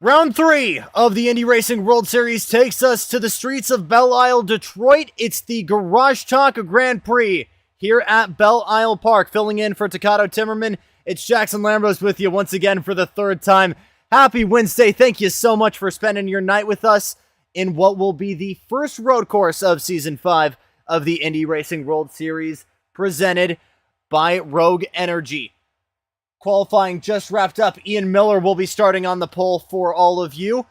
Round 3 of the Indy Racing World Series takes us to the streets of Belle Isle, Detroit. It's the Garage Taka Grand Prix here at Belle Isle Park. Filling in for Taka Timmerman, it's Jackson Lambros with you once again for the third time. Happy Wednesday. Thank you so much for spending your night with us in what will be the first road course of Season 5 of the Indy Racing World Series, presented by Rogue Energy. Qualifying just wrapped up. Ian Miller will be starting on the pole for all of you,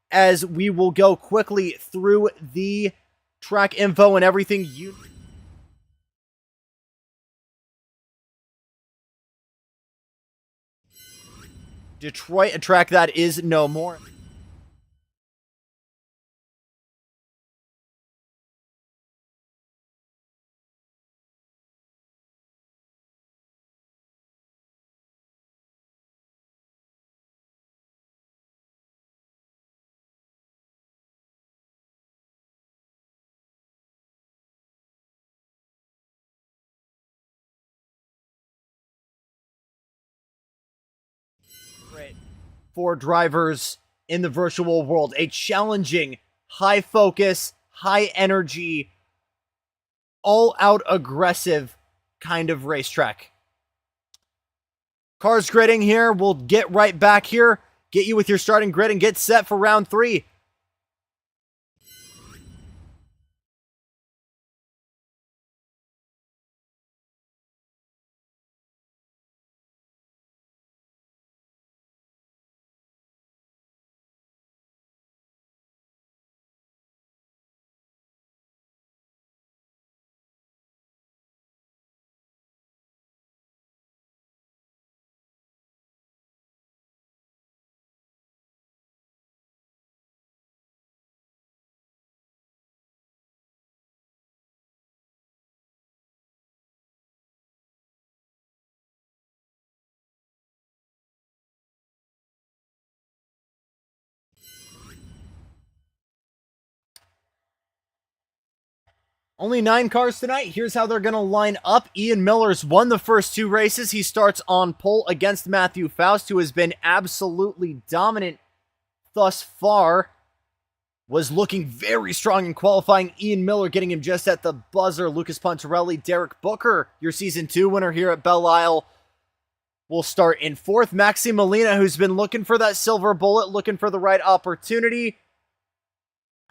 as we will go quickly through the track info and everything you... Detroit, a track that is no more. For drivers in the virtual world, a challenging, high focus, high energy, all out aggressive kind of racetrack. Cars gridding here. We'll get right back here, get you with your starting grid, and get set for round 3. Only 9 cars tonight. Here's how they're going to line up. Ian Miller's won the first 2 races. He starts on pole against Matthew Faust, who has been absolutely dominant thus far. Was looking very strong in qualifying. Ian Miller getting him just at the buzzer. Lucas Puntarelli, Derek Booker, your Season 2 winner here at Belle Isle, will start in 4th. Maxi Molina, who's been looking for that silver bullet, looking for the right opportunity.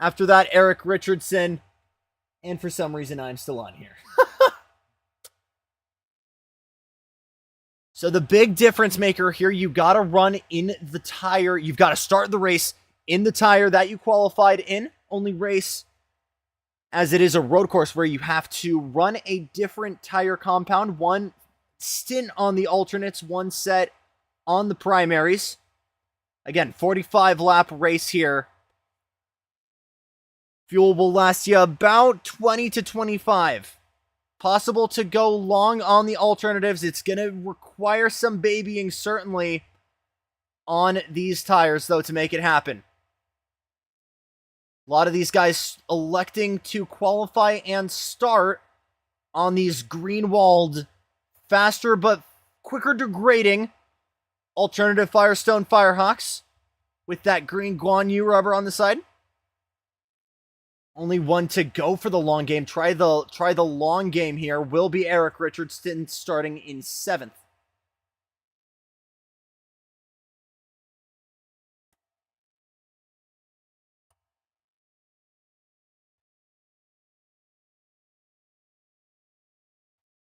After that, Erik Richardson. And for some reason, I'm still on here. So the big difference maker here, you got to run in the tire. You've got to start the race in the tire that you qualified in. Only race, as it is a road course where you have to run a different tire compound. 1 stint on the alternates, 1 set on the primaries. Again, 45 lap race here. Fuel will last you about 20 to 25. Possible to go long on the alternatives. It's going to require some babying, certainly, on these tires, though, to make it happen. A lot of these guys electing to qualify and start on these green-walled, faster but quicker degrading alternative Firestone Firehawks with that green Guan Yu rubber on the side. Only 1 to go for the long game. Try the long game here. Will be Erik Richardson starting in 7th.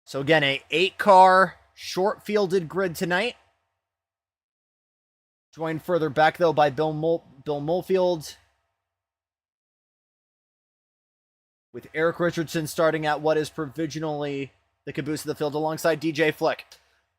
So again, a 8-car short-fielded grid tonight. Joined further back, though, by Bill Mulfield, with Erik Richardson starting at what is provisionally the caboose of the field alongside DJ Fluck.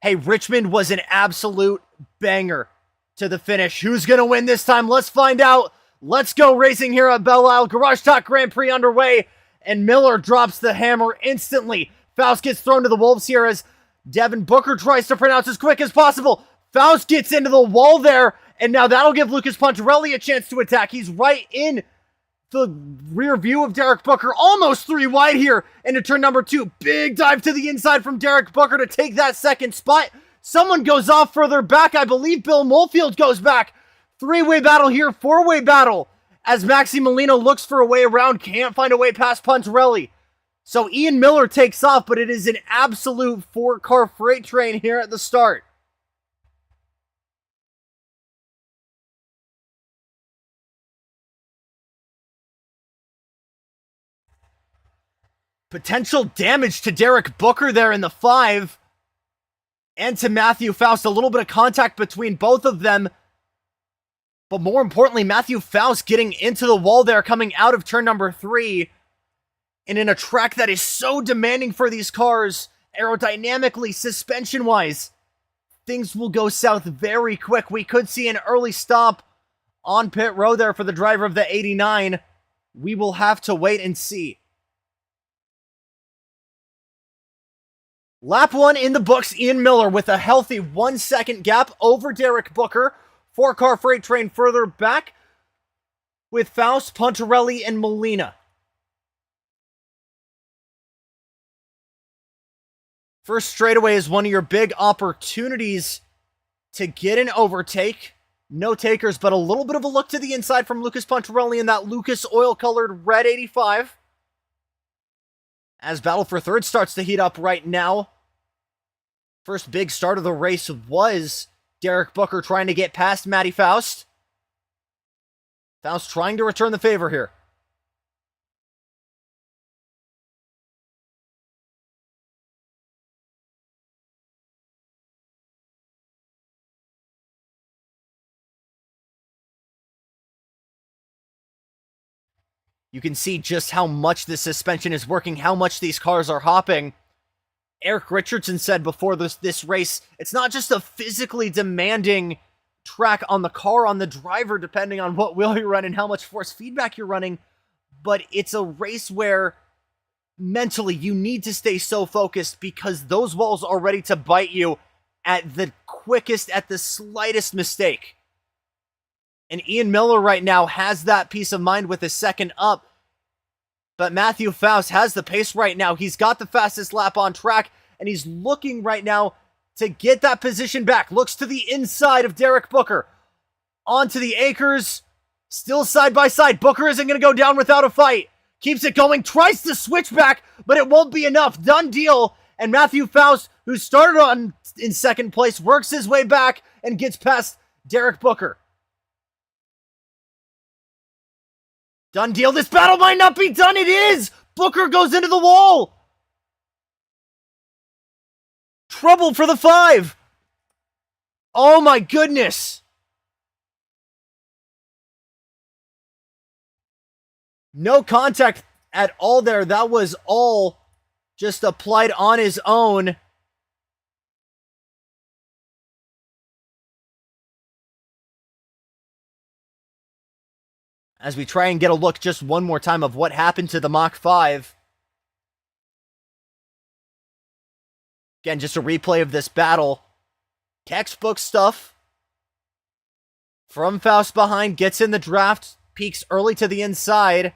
Hey, Richmond was an absolute banger to the finish. Who's going to win this time? Let's find out. Let's go racing here at Belle Isle. Garage Talk Grand Prix underway, and Miller drops the hammer instantly. Faust gets thrown to the wolves here as Devin Booker tries to pronounce as quick as possible. Faust gets into the wall there, and now that'll give Lucas Puntarelli a chance to attack. He's right in the rear view of Derek Booker, almost 3 wide here into turn number 2. Big dive to the inside from Derek Booker to take that second spot. Someone goes off further back. I believe Bill Mulfield goes back. Three-way battle here, four-way battle. As Maxi Molina looks for a way around, can't find a way past Puntarelli. So Ian Miller takes off, but it is an absolute four-car freight train here at the start. Potential damage to Derek Booker there in the 5. And to Matthew Faust. A little bit of contact between both of them. But more importantly, Matthew Faust getting into the wall there, coming out of turn number 3. And in a track that is so demanding for these cars, aerodynamically, suspension-wise, things will go south very quick. We could see an early stop on pit road there for the driver of the 89. We will have to wait and see. Lap 1 in the books, Ian Miller with a healthy 1 second gap over Derek Booker. 4-car freight train further back with Faust, Puntarelli, and Molina. First straightaway is one of your big opportunities to get an overtake. No takers, but a little bit of a look to the inside from Lucas Puntarelli in that Lucas oil-colored red 85. As battle for third starts to heat up right now. First big start of the race was Derek Booker trying to get past Matty Faust. Faust trying to return the favor here. You can see just how much the suspension is working, how much these cars are hopping. Erik Richardson said before this race, it's not just a physically demanding track on the car, on the driver, depending on what wheel you're running, how much force feedback you're running, but it's a race where mentally you need to stay so focused because those walls are ready to bite you at the quickest, at the slightest mistake. And Ian Miller right now has that peace of mind with his second up. But Matthew Faust has the pace right now. He's got the fastest lap on track. And he's looking right now to get that position back. Looks to the inside of Derek Booker. Onto the Acres. Still side by side. Booker isn't going to go down without a fight. Keeps it going. Tries to switch back. But it won't be enough. Done deal. And Matthew Faust, who started in second place, works his way back and gets past Derek Booker. Done deal. This battle might not be done. It is. Booker goes into the wall. Trouble for the 5. Oh my goodness. No contact at all there. That was all just applied on his own. As we try and get a look just one more time of what happened to the Mach 5. Again, just a replay of this battle. Textbook stuff. From Faust behind, gets in the draft, peaks early to the inside.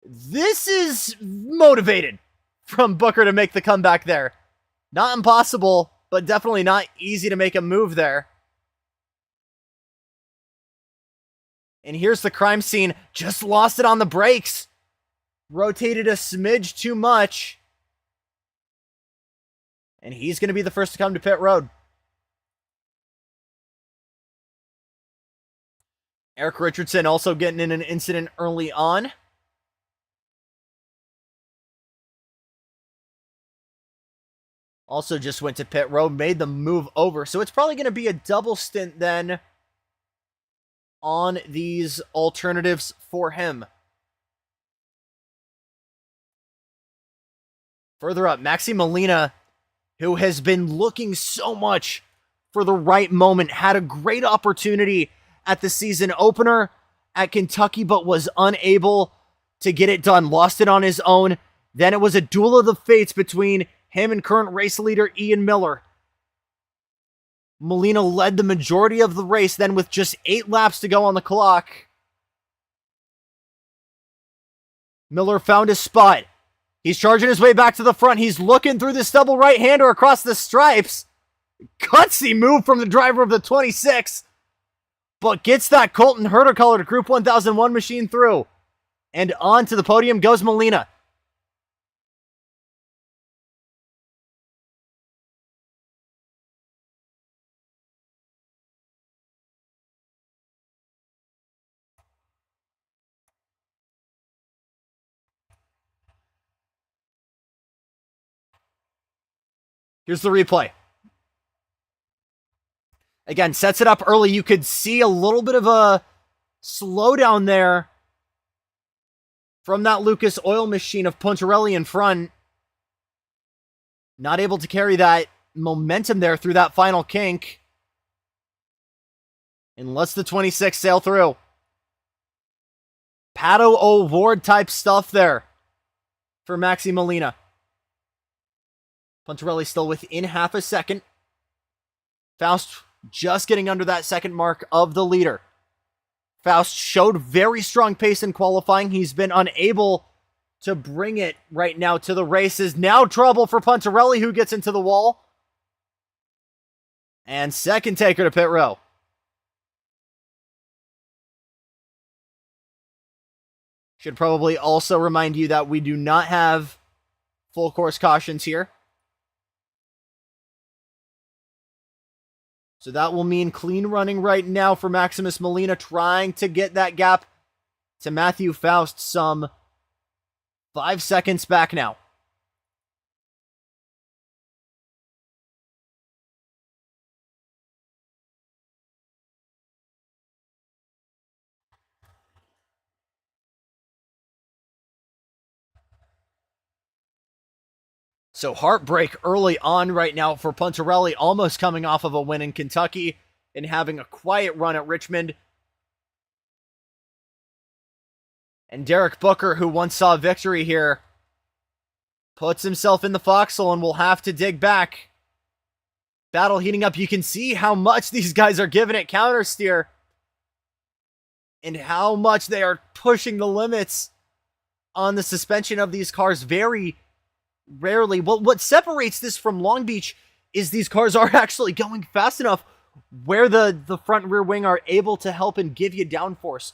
This is motivated from Booker to make the comeback there. Not impossible, but definitely not easy to make a move there. And here's the crime scene. Just lost it on the brakes. Rotated a smidge too much. And he's going to be the first to come to pit road. Erik Richardson also getting in an incident early on. Also just went to pit road, made the move over. So it's probably going to be a double stint then on these alternatives for him. Further up, Maxi Molina, who has been looking so much for the right moment, had a great opportunity at the season opener at Kentucky, but was unable to get it done. Lost it on his own. Then it was a duel of the fates between him and current race leader Ian Miller. Molina led the majority of the race, then with just 8 laps to go on the clock. Miller found his spot. He's charging his way back to the front. He's looking through this double right-hander across the stripes. Gutsy move from the driver of the 26. but gets that Colton Herter colored Group 1001 machine through. And on to the podium goes Molina. Here's the replay. Again, sets it up early. You could see a little bit of a slowdown there from that Lucas Oil machine of Puntarelli in front. Not able to carry that momentum there through that final kink. And lets the 26 sail through. Pato O'Ward type stuff there for Maxi Molina. Puntarelli still within half a second. Faust just getting under that second mark of the leader. Faust showed very strong pace in qualifying. He's been unable to bring it right now to the races. Now trouble for Puntarelli, who gets into the wall. And second taker to pit row. Should probably also remind you that we do not have full course cautions here. So that will mean clean running right now for Maximus Molina, trying to get that gap to Matthew Faust, some 5 seconds back now. So heartbreak early on right now for Puntarelli, almost coming off of a win in Kentucky and having a quiet run at Richmond. And Derek Booker, who once saw victory here, puts himself in the foxhole and will have to dig back. Battle heating up. You can see how much these guys are giving it counter steer and how much they are pushing the limits on the suspension of these cars very rarely. Well, what separates this from Long Beach is these cars are actually going fast enough where the front and rear wing are able to help and give you downforce.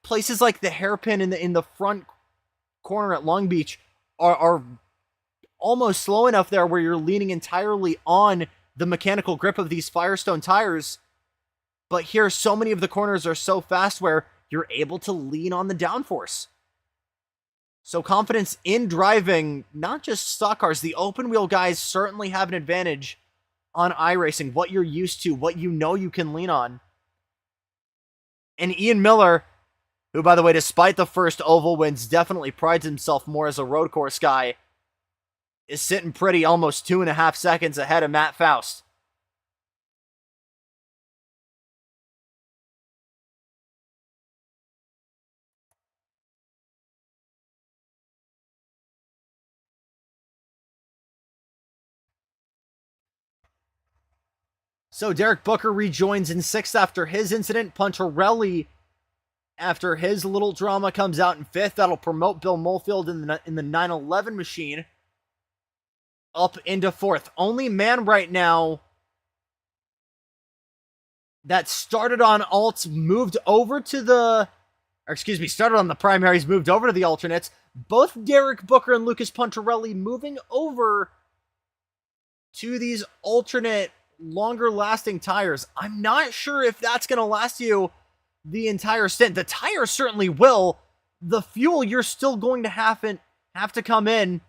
Places like the hairpin in the front corner at Long Beach are almost slow enough there where you're leaning entirely on the mechanical grip of these Firestone tires. But here, so many of the corners are so fast where you're able to lean on the downforce. So confidence in driving, not just stock cars, the open wheel guys certainly have an advantage on iRacing, what you're used to, what you know you can lean on. And Ian Miller, who, by the way, despite the first oval wins, definitely prides himself more as a road course guy, is sitting pretty, almost 2.5 seconds ahead of Matt Faust. So Derek Booker rejoins in 6th after his incident. Puntarelli, after his little drama, comes out in 5th. That'll promote Bill Molefield in the 911 machine up into 4th. Only man right now that started on alts, moved over to the... started on the primaries, moved over to the alternates. Both Derek Booker and Lucas Puntarelli moving over to these alternate longer-lasting tires. I'm not sure if that's going to last you the entire stint. The tires certainly will. The fuel, you're still going to have to come in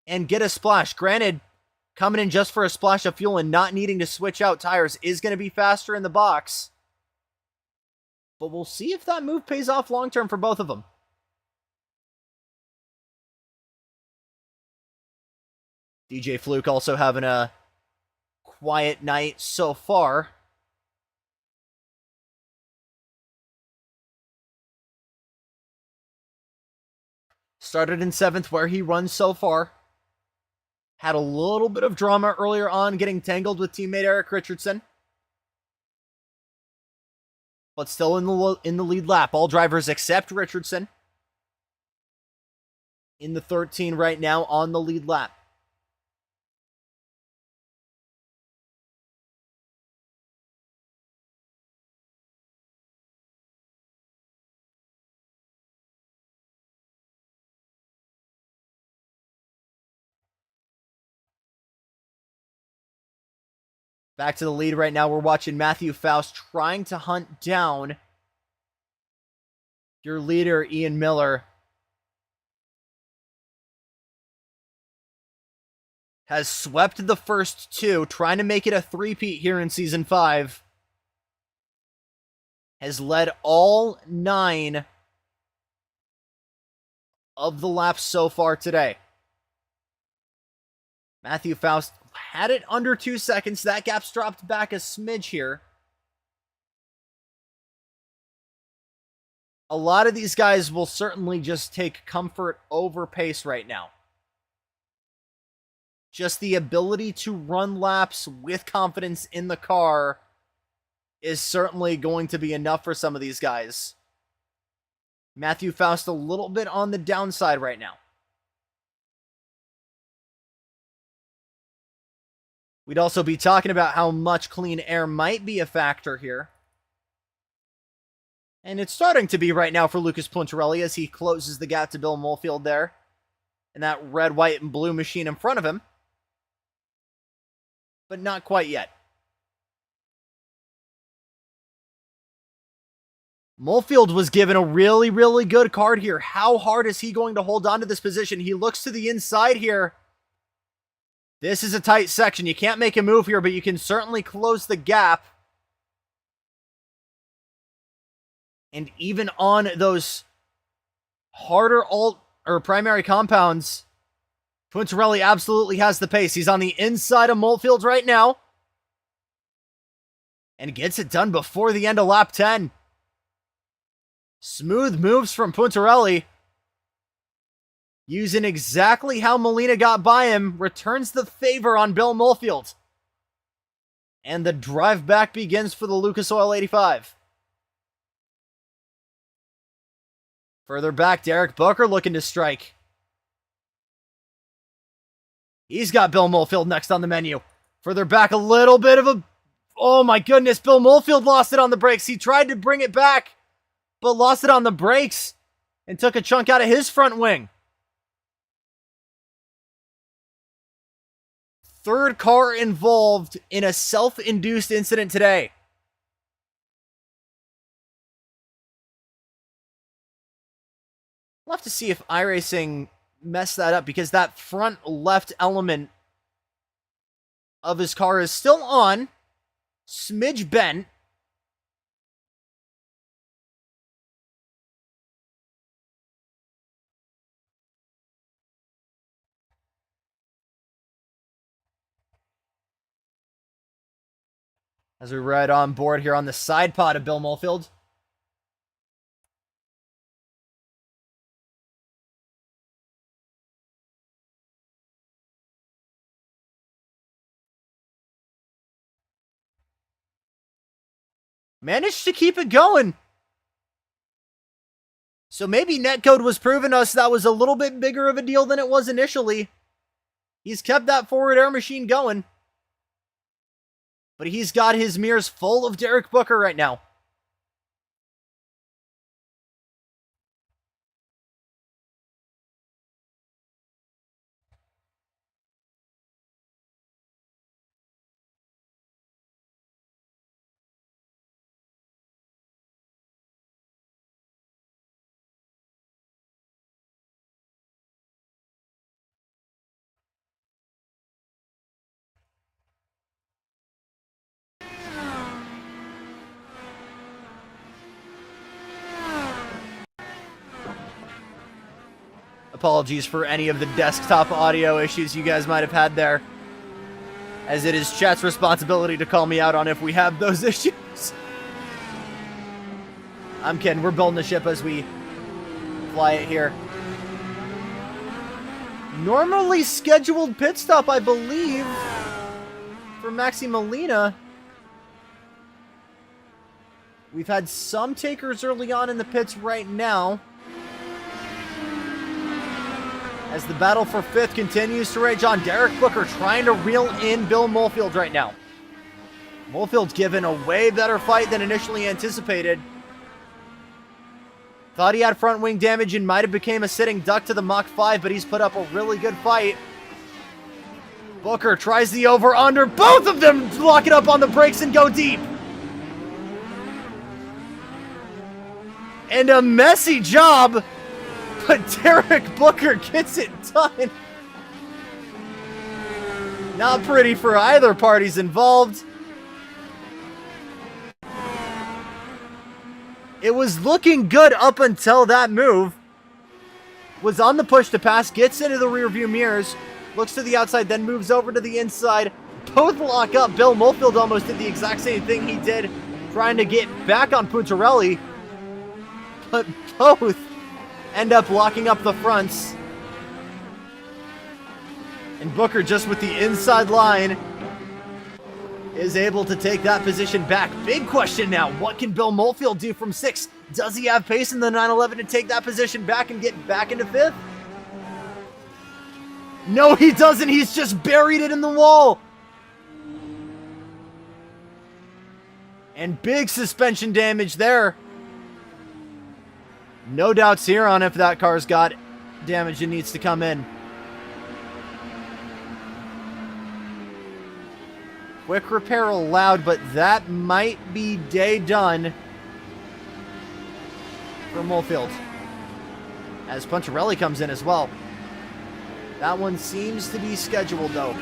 and get a splash. Granted, coming in just for a splash of fuel and not needing to switch out tires is going to be faster in the box. But we'll see if that move pays off long-term for both of them. DJ Fluke also having a quiet night so far. Started in 7th where he runs so far. Had a little bit of drama earlier on, getting tangled with teammate Erik Richardson. But still in the lead lap. All drivers except Richardson in the 13 right now on the lead lap. Back to the lead right now. We're watching Matthew Faust trying to hunt down your leader, Ian Miller. Has swept the first two, trying to make it a three-peat here in Season 5. Has led all 9 of the laps so far today. Matthew Faust had it under 2 seconds. That gap's dropped back a smidge here. A lot of these guys will certainly just take comfort over pace right now. Just the ability to run laps with confidence in the car is certainly going to be enough for some of these guys. Matthew Faust a little bit on the downside right now. We'd also be talking about how much clean air might be a factor here. And it's starting to be right now for Lucas Puntarelli as he closes the gap to Bill Molefield there. And that red, white, and blue machine in front of him. But not quite yet. Molefield was given a really, really good card here. How hard is he going to hold on to this position? He looks to the inside here. This is a tight section. You can't make a move here, but you can certainly close the gap. And even on those harder primary compounds, Puntarelli absolutely has the pace. He's on the inside of Molefield right now. And gets it done before the end of lap 10. Smooth moves from Puntarelli. Using exactly how Molina got by him, returns the favor on Bill Molefield. And the drive back begins for the Lucas Oil 85. Further back, Derek Booker looking to strike. He's got Bill Molefield next on the menu. Further back, a little bit of a... Oh my goodness, Bill Molefield lost it on the brakes. He tried to bring it back, but lost it on the brakes and took a chunk out of his front wing. Third car involved in a self-induced incident today. We'll have to see if iRacing messed that up because that front left element of his car is still on. Smidge bent. As we ride on board here on the side pod of Bill Molefield. Managed to keep it going. So maybe netcode was proving us that was a little bit bigger of a deal than it was initially. He's kept that forward air machine going. But he's got his mirrors full of Derek Booker right now. Apologies for any of the desktop audio issues you guys might have had there, as it is chat's responsibility to call me out on if we have those issues. I'm kidding. We're building the ship as we fly it here. Normally scheduled pit stop, I believe, for Maxi Molina. We've had some takers early on in the pits right now, as the battle for fifth continues to rage on. Derek Booker trying to reel in Bill Molefield right now. Molefield's given a way better fight than initially anticipated. Thought he had front wing damage and might have became a sitting duck to the Mach 5, but he's put up a really good fight. Booker tries the over-under. Both of them lock it up on the brakes and go deep. And a messy job, but Derek Booker gets it done. Not pretty for either parties involved. It was looking good up until that move. Was on the push to pass, gets into the rearview mirrors, looks to the outside, then moves over to the inside. Both lock up. Bill Mofield almost did the exact same thing he did, trying to get back on Puntarelli. But both end up locking up the fronts. And Booker, just with the inside line, is able to take that position back. Big question now, what can Bill Mofield do from 6th? Does he have pace in the 911 to take that position back and get back into 5th? No, he doesn't. He's just buried it in the wall. And big suspension damage there. No doubts here on if that car's got damage and needs to come in. Quick repair allowed, but that might be day done for Mofield. As Puntarelli comes in as well. That one seems to be scheduled though.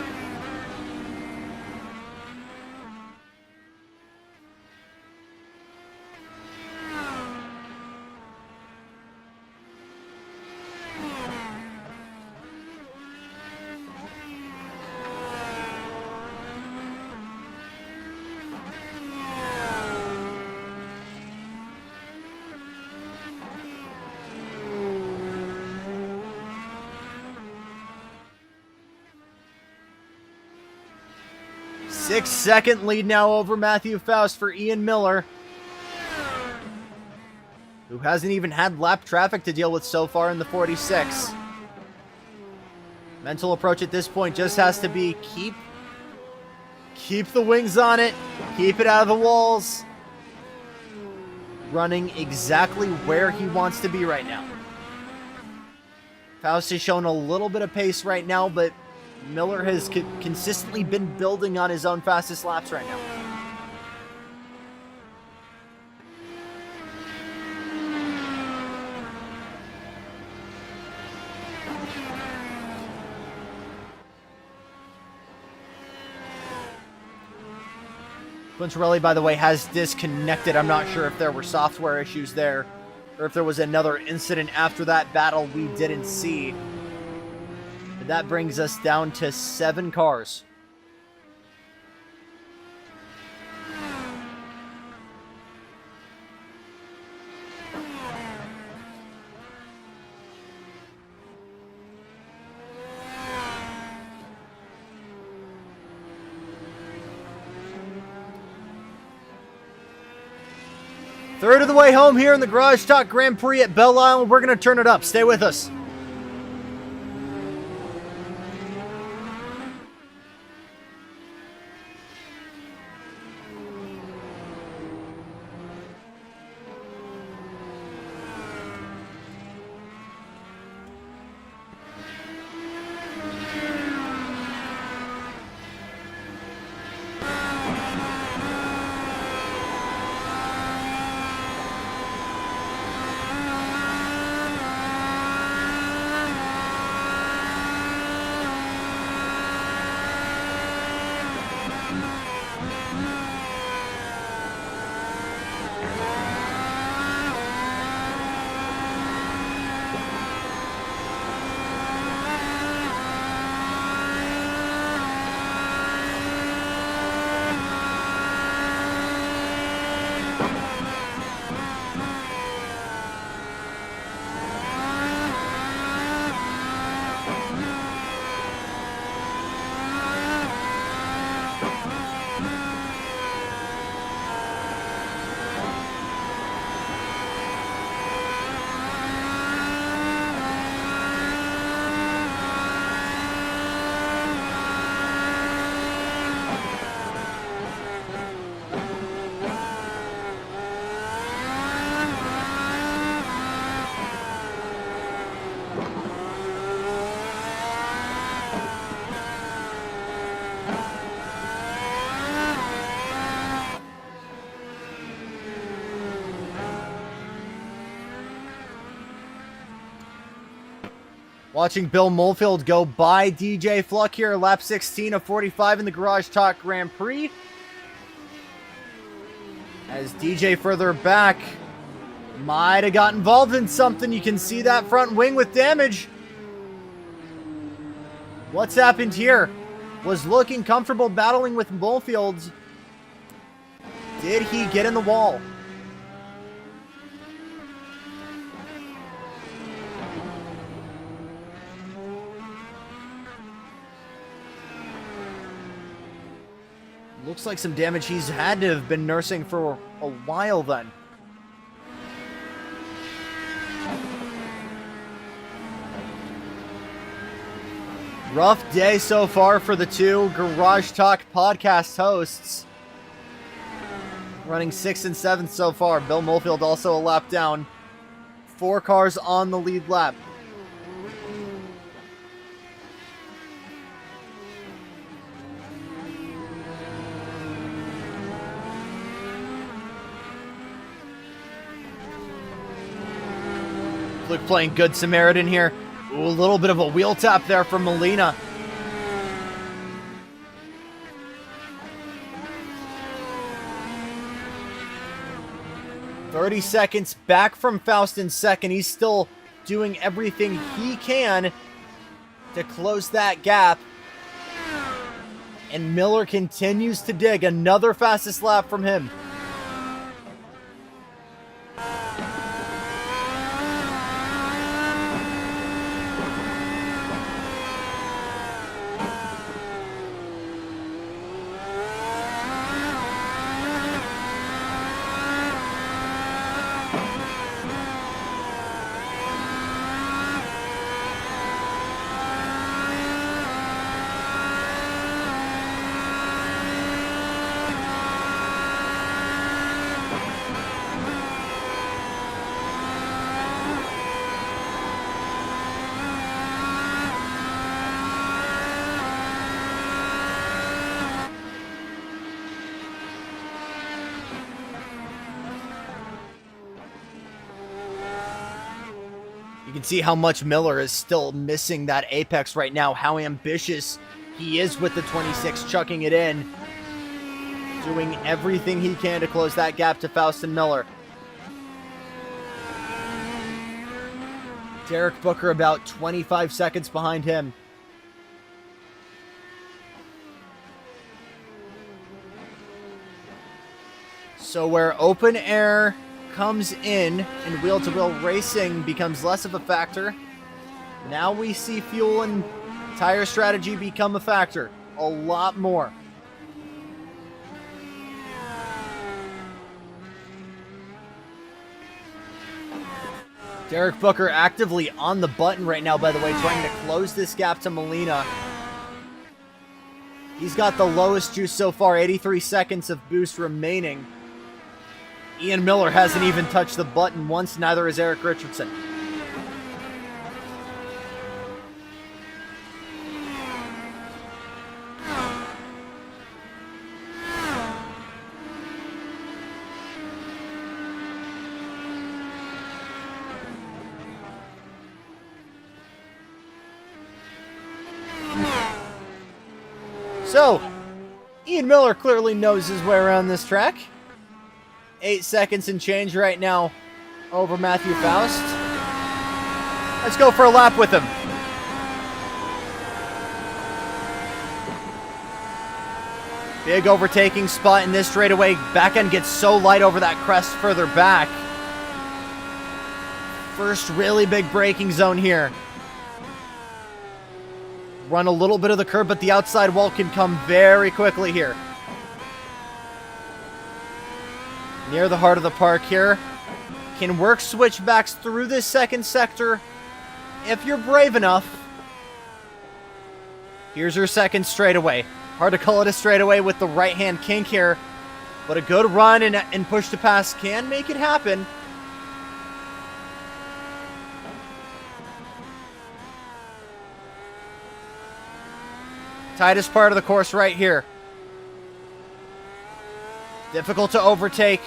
Six-second lead now over Matthew Faust for Ian Miller, who hasn't even had lap traffic to deal with so far in the 46. Mental approach at this point just has to be keep the wings on it, keep it out of the walls, running exactly where he wants to be right now. Faust has shown a little bit of pace right now, but Miller has consistently been building on his own fastest laps right now. Puntarelli, by the way, has disconnected. I'm not sure if there were software issues there or if there was another incident after that battle we didn't see. That brings us down to 7 cars. Third of the way home here in the Garage Talk Grand Prix at Belle Isle. We're going to turn it up. Stay with us. Watching Bill Molefield go by DJ Fluck here, lap 16 of 45 in the Garage Talk Grand Prix. As DJ further back might have got involved in something. You can see that front wing with damage. What's happened here? Was looking comfortable battling with Molefield. Did he get in the wall? Looks like some damage he's had to have been nursing for a while then. Rough day so far for the two Garage Talk podcast hosts. Running 6th and 7th so far. Bill Molefield also a lap down. 4 cars on the lead lap. Fluck playing good Samaritan here. Ooh, a little bit of a wheel tap there from Molina. "30 seconds back from Faust in second. He's still doing everything he can to close that gap. And Miller continues to dig. Another fastest lap from him. You can see how much Miller is still missing that apex right now, how ambitious he is with the 26, chucking it in. Doing everything he can to close that gap to Faust and Miller. Derek Booker about 25 seconds behind him. So where open air comes in and wheel-to-wheel racing becomes less of a factor, now we see fuel and tire strategy become a factor a lot more. Derek Booker actively on the button right now, by the way, trying to close this gap to Molina. He's got the lowest juice so far, 83 seconds of boost remaining. Ian Miller hasn't even touched the button once, neither has Erik Richardson. So, Ian Miller clearly knows his way around this track. 8 seconds and change right now over Matthew Faust. Let's go for a lap with him. Big overtaking spot in this straightaway. Back end gets so light over that crest further back. First really big braking zone here. Run a little bit of the curb, but the outside wall can come very quickly here. Near the heart of the park here. Can work switchbacks through this second sector if you're brave enough. Here's your second straightaway. Hard to call it a straightaway with the right-hand kink here, but a good run and push to pass can make it happen. Tightest part of the course right here. Difficult to overtake,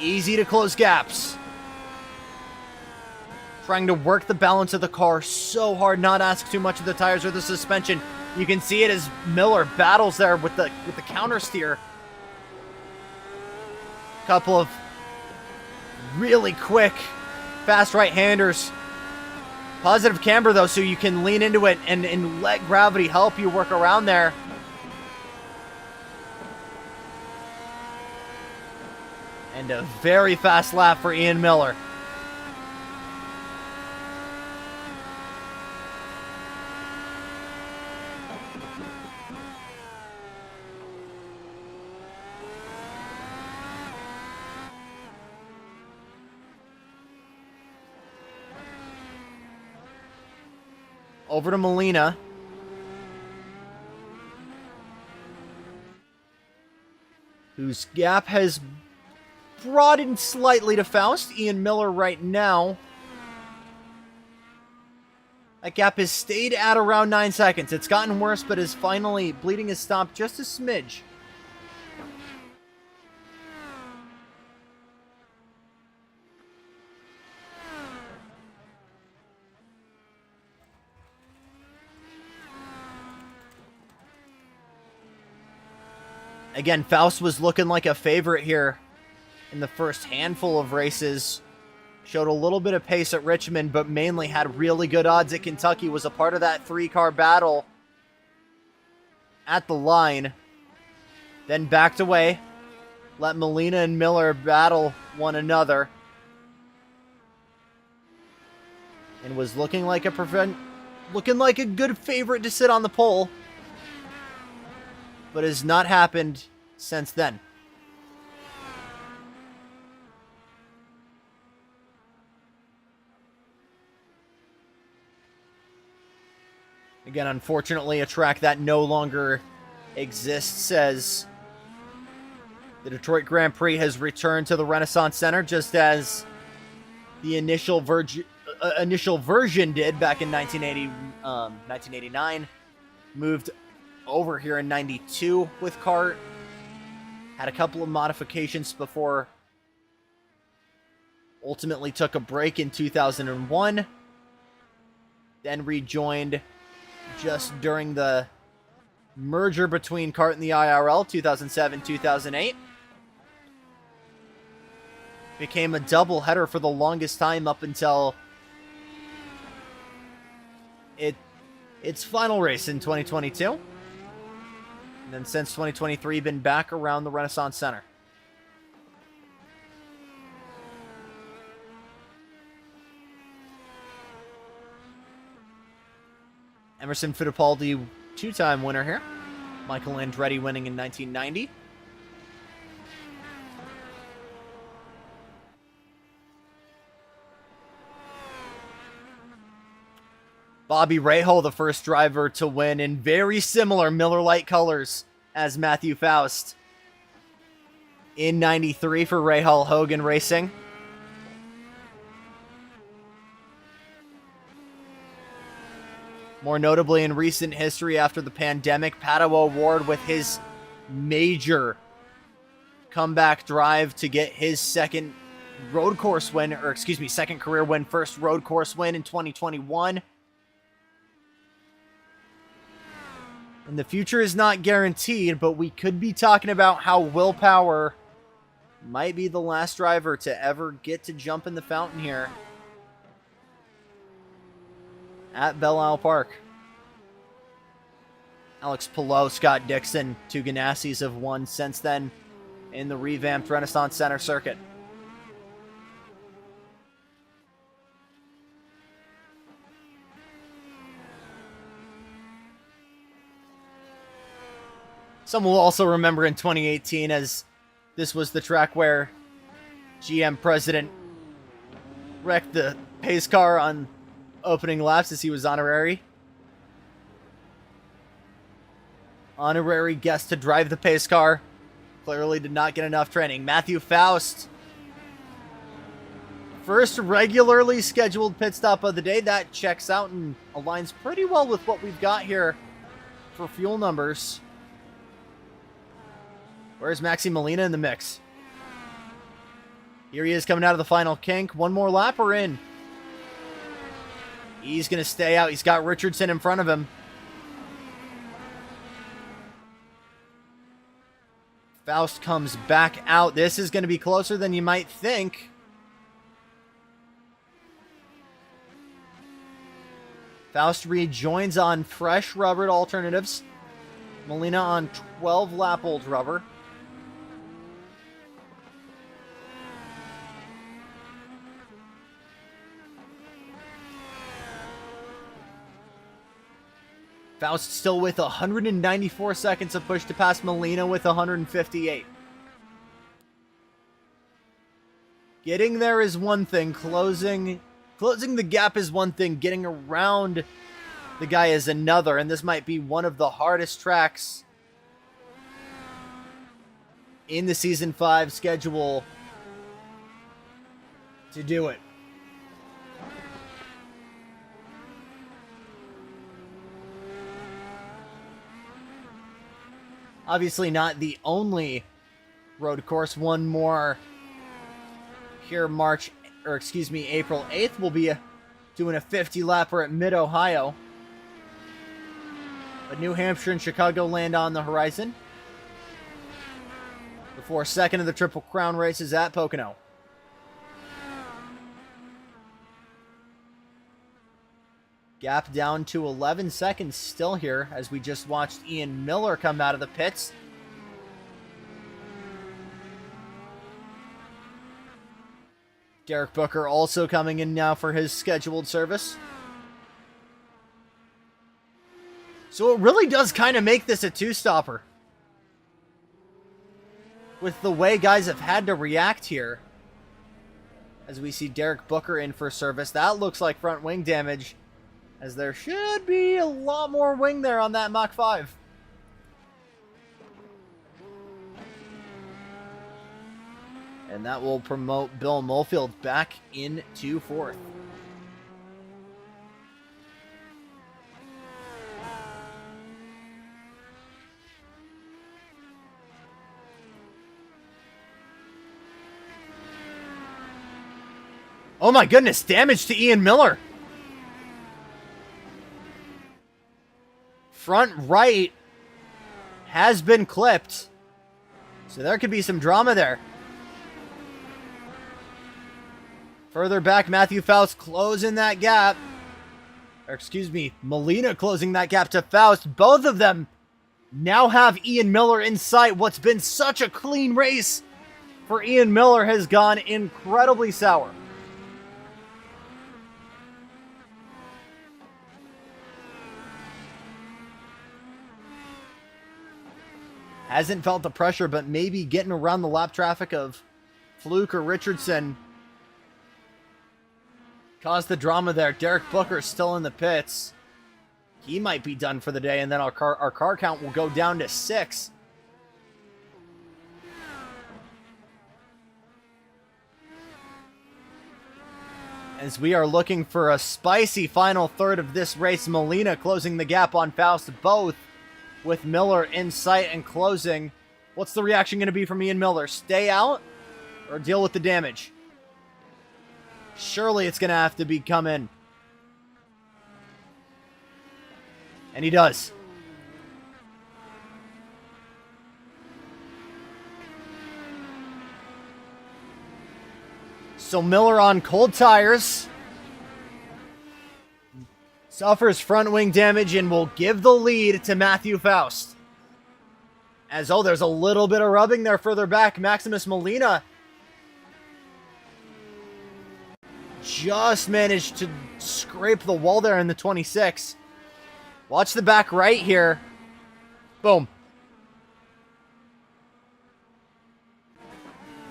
easy to close gaps. trying to work the balance of the car so hard, not ask too much of the tires or the suspension. You can see it as Miller battles there with the counter steer. Couple of really quick, fast right-handers. Positive camber though, so you can lean into it and let gravity help you work around there. And a very fast lap for Ian Miller. Over to Molina. Whose gap has broadened slightly to Faust. Ian Miller right now. That gap has stayed at around 9 seconds. It's gotten worse, but is finally bleeding has stopped just a smidge. Again, Faust was looking like a favorite here in the first handful of races. Showed a little bit of pace at Richmond, but mainly had really good odds at Kentucky. Was a part of that three-car battle at the line. Then backed away. Let Molina and Miller battle one another. And was looking like a good favorite to sit on the pole. But has not happened since then. Again, unfortunately, a track that no longer exists as the Detroit Grand Prix has returned to the Renaissance Center, just as the initial version did back in 1989. Moved over here in 92 with CART. Had a couple of modifications before ultimately took a break in 2001. Then rejoined just during the merger between CART and the IRL, 2007-2008. Became a double header for the longest time up until its final race in 2022. And then since 2023, been back around the Renaissance Center. Emerson Fittipaldi, two-time winner here. Michael Andretti winning in 1990. Bobby Rahal, the first driver to win in very similar Miller Lite colors as Matthew Faust. In 93 for Rahal Hogan Racing. More notably in recent history after the pandemic, Pato O'Ward with his major comeback drive to get his second road course win, or excuse me, second career win, first road course win in 2021. And the future is not guaranteed, but we could be talking about how Will Power might be the last driver to ever get to jump in the fountain here at Belle Isle Park. Alex Palou, Scott Dixon, two Ganassis have won since then in the revamped Renaissance Center circuit. Some will also remember in 2018 as this was the track where GM president wrecked the pace car on opening laps as he was honorary guest to drive the pace car. Clearly did not get enough training. Matthew Faust, first regularly scheduled pit stop of the day. That checks out and aligns pretty well with what we've got here for fuel numbers. Where's Maxi Molina in the mix? Here he is coming out of the final kink. One more lap or in. He's going to stay out. He's got Richardson in front of him. Faust comes back out. This is going to be closer than you might think. Faust rejoins on fresh rubbered alternatives. Molina on 12-lap-old rubber. Faust still with 194 seconds of push to pass Molina with 158. Getting there is one thing. Closing the gap is one thing. Getting around the guy is another. And this might be one of the hardest tracks in the Season 5 schedule to do it. Obviously not the only road course. One more here April 8th. We'll be doing a 50-lapper at Mid-Ohio. But New Hampshire and Chicago land on the horizon before second of the Triple Crown races at Pocono. Gap down to 11 seconds still here as we just watched Ian Miller come out of the pits. Derek Booker also coming in now for his scheduled service. So it really does kind of make this a two-stopper. With the way guys have had to react here. As we see Derek Booker in for service. That looks like front wing damage. As there should be a lot more wing there on that Mach 5. And that will promote Bill Mofield back into fourth. Oh my goodness, damage to Ian Miller. Front right has been clipped. So there could be some drama there. Further back, Matthew Faust closing that gap. Or excuse me, Molina closing that gap to Faust. Both of them now have Ian Miller in sight. What's been such a clean race for Ian Miller has gone incredibly sour. Hasn't felt the pressure, but maybe getting around the lap traffic of Fluck or Richardson caused the drama there. Derek Booker still in the pits. He might be done for the day, and then our car count will go down to 6. As we are looking for a spicy final third of this race, Molina closing the gap on Faust, both with Miller in sight and closing. What's the reaction going to be from Ian Miller? Stay out or deal with the damage? Surely it's going to have to be come in. And he does. So Miller on cold tires. Suffers front wing damage and will give the lead to Matthew Faust. As, oh, there's a little bit of rubbing there further back. Maximus Molina just managed to scrape the wall there in the 26. Watch the back right here. Boom.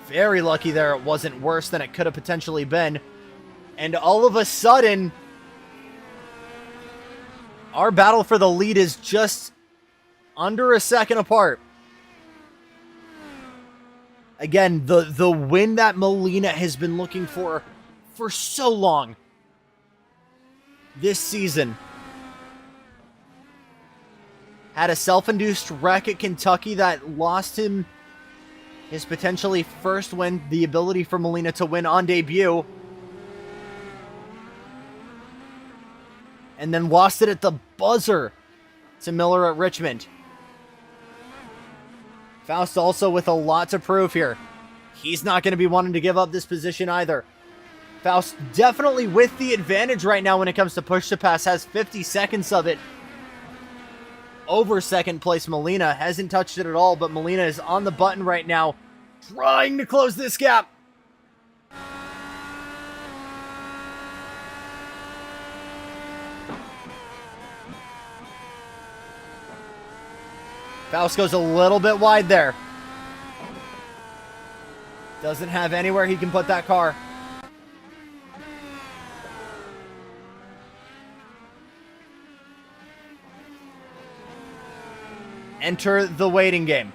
Very lucky there it wasn't worse than it could have potentially been. And all of a sudden, our battle for the lead is just under a second apart. Again, the win that Molina has been looking for so long this season. Had a self-induced wreck at Kentucky that lost him his potentially first win, the ability for Molina to win on debut. and then lost it at the buzzer to Miller at Richmond. Faust also with a lot to prove here. He's not going to be wanting to give up this position either. Faust definitely with the advantage right now when it comes to push to pass, has 50 seconds of it. Over second place Molina, hasn't touched it at all, but Molina is on the button right now, trying to close this gap. Faust goes a little bit wide there. Doesn't have anywhere he can put that car. Enter the waiting game.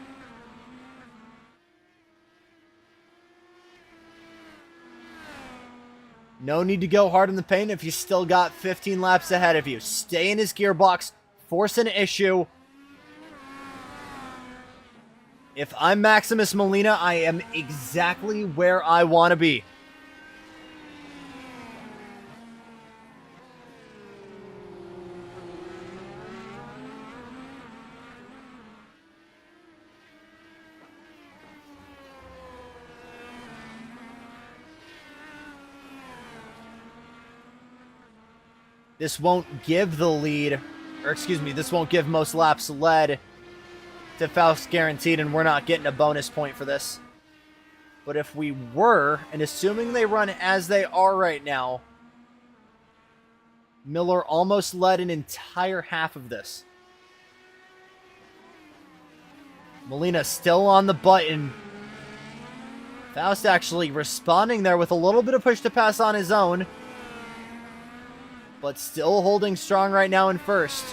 No need to go hard in the paint if you still got 15 laps ahead of you. Stay in his gearbox, force an issue. If I'm Maximus Molina, I am exactly where I want to be. This won't give the lead, or excuse me, this won't give most laps led to Faust guaranteed, and we're not getting a bonus point for this. But if we were, and assuming they run as they are right now, Miller almost led an entire half of this. Molina still on the button. Faust actually responding there with a little bit of push to pass on his own, but still holding strong right now in first.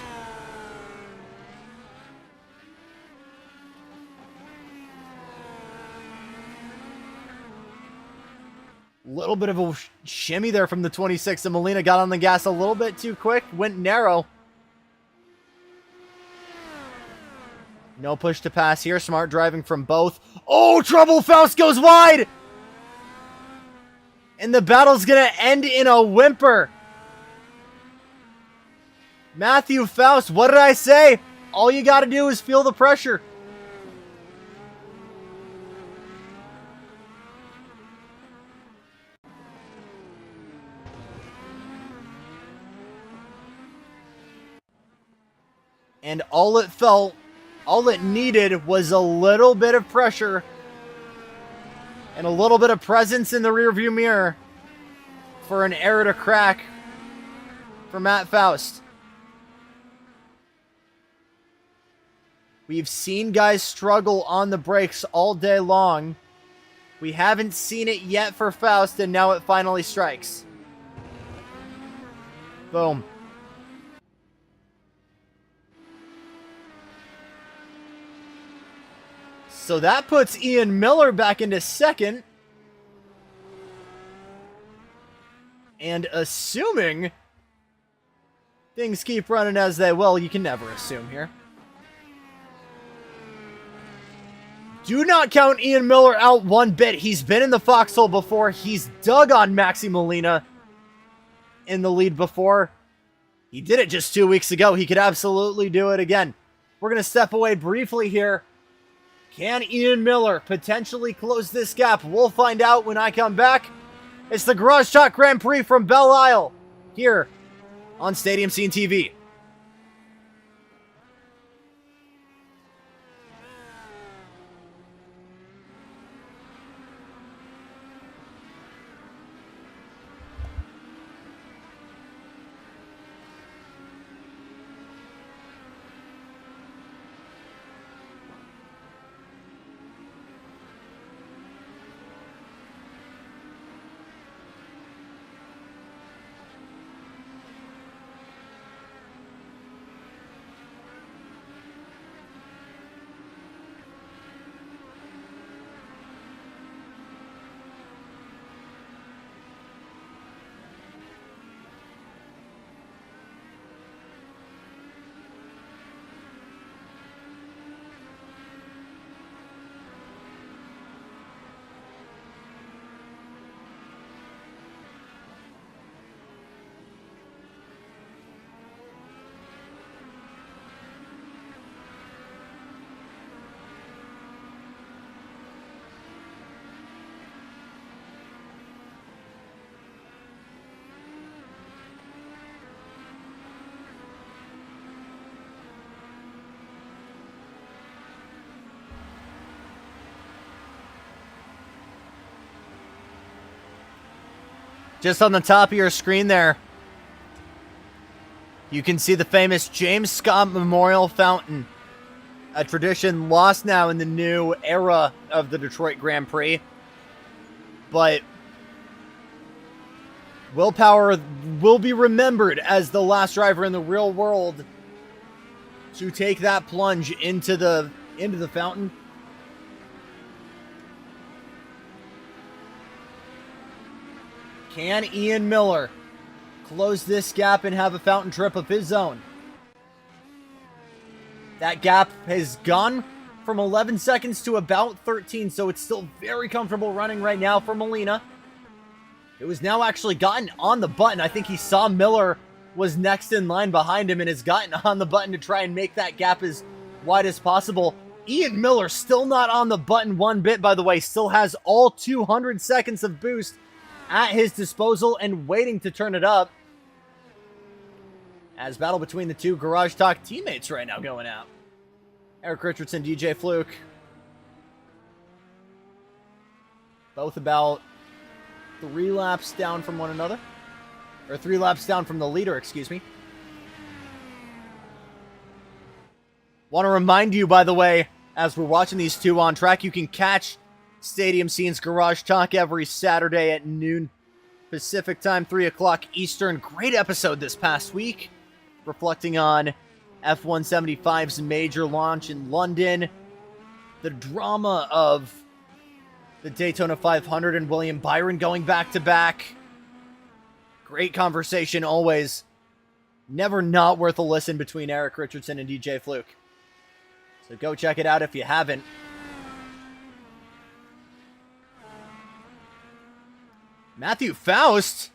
Little bit of a shimmy there from the 26, and Molina got on the gas a little bit too quick, went narrow. No push to pass here, smart driving from both. Oh, trouble, Faust goes wide! And the battle's gonna end in a whimper. Matthew Faust, what did I say? All you gotta do is feel the pressure. And all it needed was a little bit of pressure and a little bit of presence in the rearview mirror for an error to crack for Matt Faust. We've seen guys struggle on the brakes all day long. We haven't seen it yet for Faust, and now it finally strikes. Boom. So that puts Ian Miller back into second. And assuming things keep running as they will, you can never assume here. Do not count Ian Miller out one bit. He's been in the foxhole before. He's dug on Maxi Molina in the lead before. He did it just 2 weeks ago. He could absolutely do it again. We're going to step away briefly here. Can Ian Miller potentially close this gap? We'll find out when I come back. It's the Garage Talk Grand Prix from Belle Isle here on Stadium Scene TV. Just on the top of your screen there, you can see the famous James Scott Memorial Fountain. A tradition lost now in the new era of the Detroit Grand Prix. But Will Power will be remembered as the last driver in the real world to take that plunge into the fountain. Can Ian Miller close this gap and have a fountain trip of his own? That gap has gone from 11 seconds to about 13, so it's still very comfortable running right now for Molina. It was now actually gotten on the button. I think he saw Miller was next in line behind him and has gotten on the button to try and make that gap as wide as possible. Ian Miller still not on the button one bit, by the way. Still has all 200 seconds of boost at his disposal and waiting to turn it up. As battle between the two Garage Talk teammates right now going out. Erik Richardson, DJ Fluck. Both about 3 laps down from one another. Or 3 laps down from the leader, excuse me. Want to remind you, by the way, as we're watching these two on track, you can catch Stadium Scenes Garage Talk every Saturday at noon Pacific time, 3 o'clock Eastern. Great episode this past week, reflecting on F175's major launch in London, the drama of the Daytona 500 and William Byron going back-to-back. Great conversation always. Never not worth a listen between Erik Richardson and DJ Fluck. So go check it out if you haven't. Matthew Faust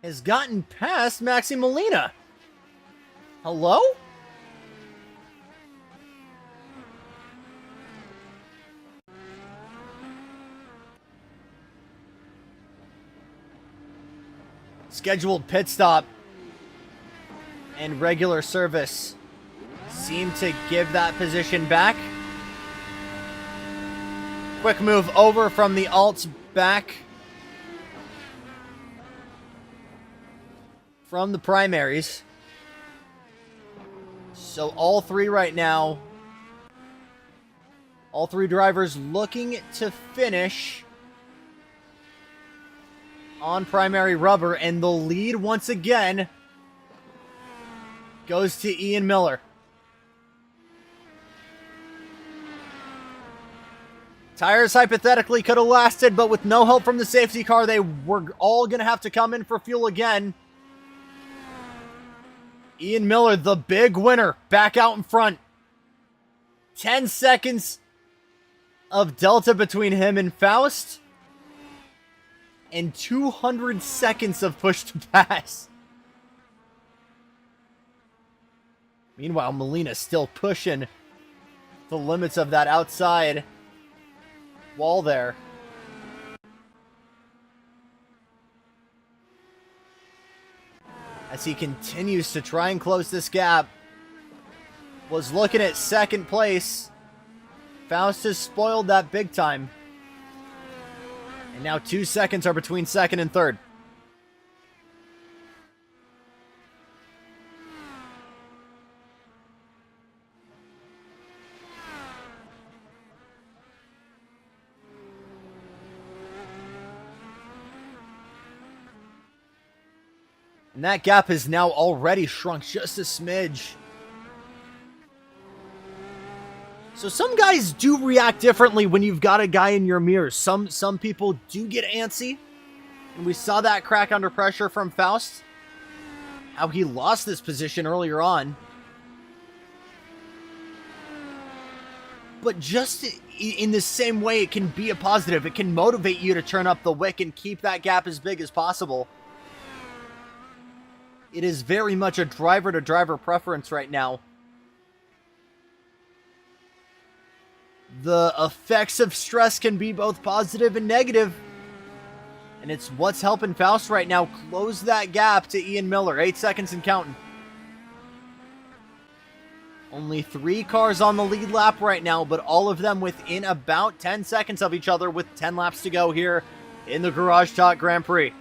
has gotten past Maxi Molina. Hello? Scheduled pit stop and regular service seem to give that position back. Quick move over from the alts back from the primaries. So all 3 right now, all 3 drivers looking to finish on primary rubber, and the lead once again goes to Ian Miller. Tires hypothetically could have lasted, but with no help from the safety car, they were all going to have to come in for fuel again. Ian Miller, the big winner, back out in front. 10 seconds of delta between him and Faust, and 200 seconds of push to pass. Meanwhile, Molina's still pushing the limits of that outside wall there. As he continues to try and close this gap. Was looking at second place. Faust has spoiled that big time. And now 2 seconds are between second and third. And that gap has now already shrunk just a smidge. So some guys do react differently when you've got a guy in your mirror. Some people do get antsy. And we saw that crack under pressure from Faust. How he lost this position earlier on. But just in the same way, it can be a positive. It can motivate you to turn up the wick and keep that gap as big as possible. It is very much a driver-to-driver preference right now. The effects of stress can be both positive and negative. And it's what's helping Faust right now close that gap to Ian Miller. 8 seconds and counting. Only 3 cars on the lead lap right now, but all of them within about 10 seconds of each other with 10 laps to go here in the Garage Talk Grand Prix.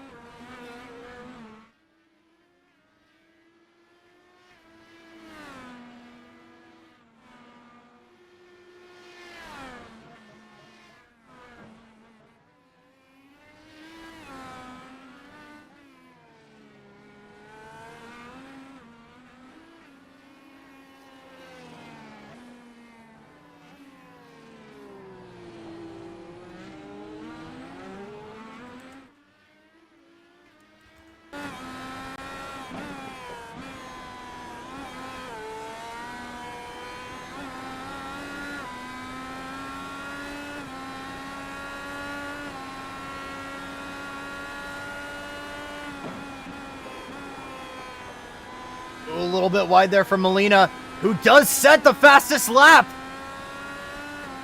little bit wide there for Molina, who does set the fastest lap.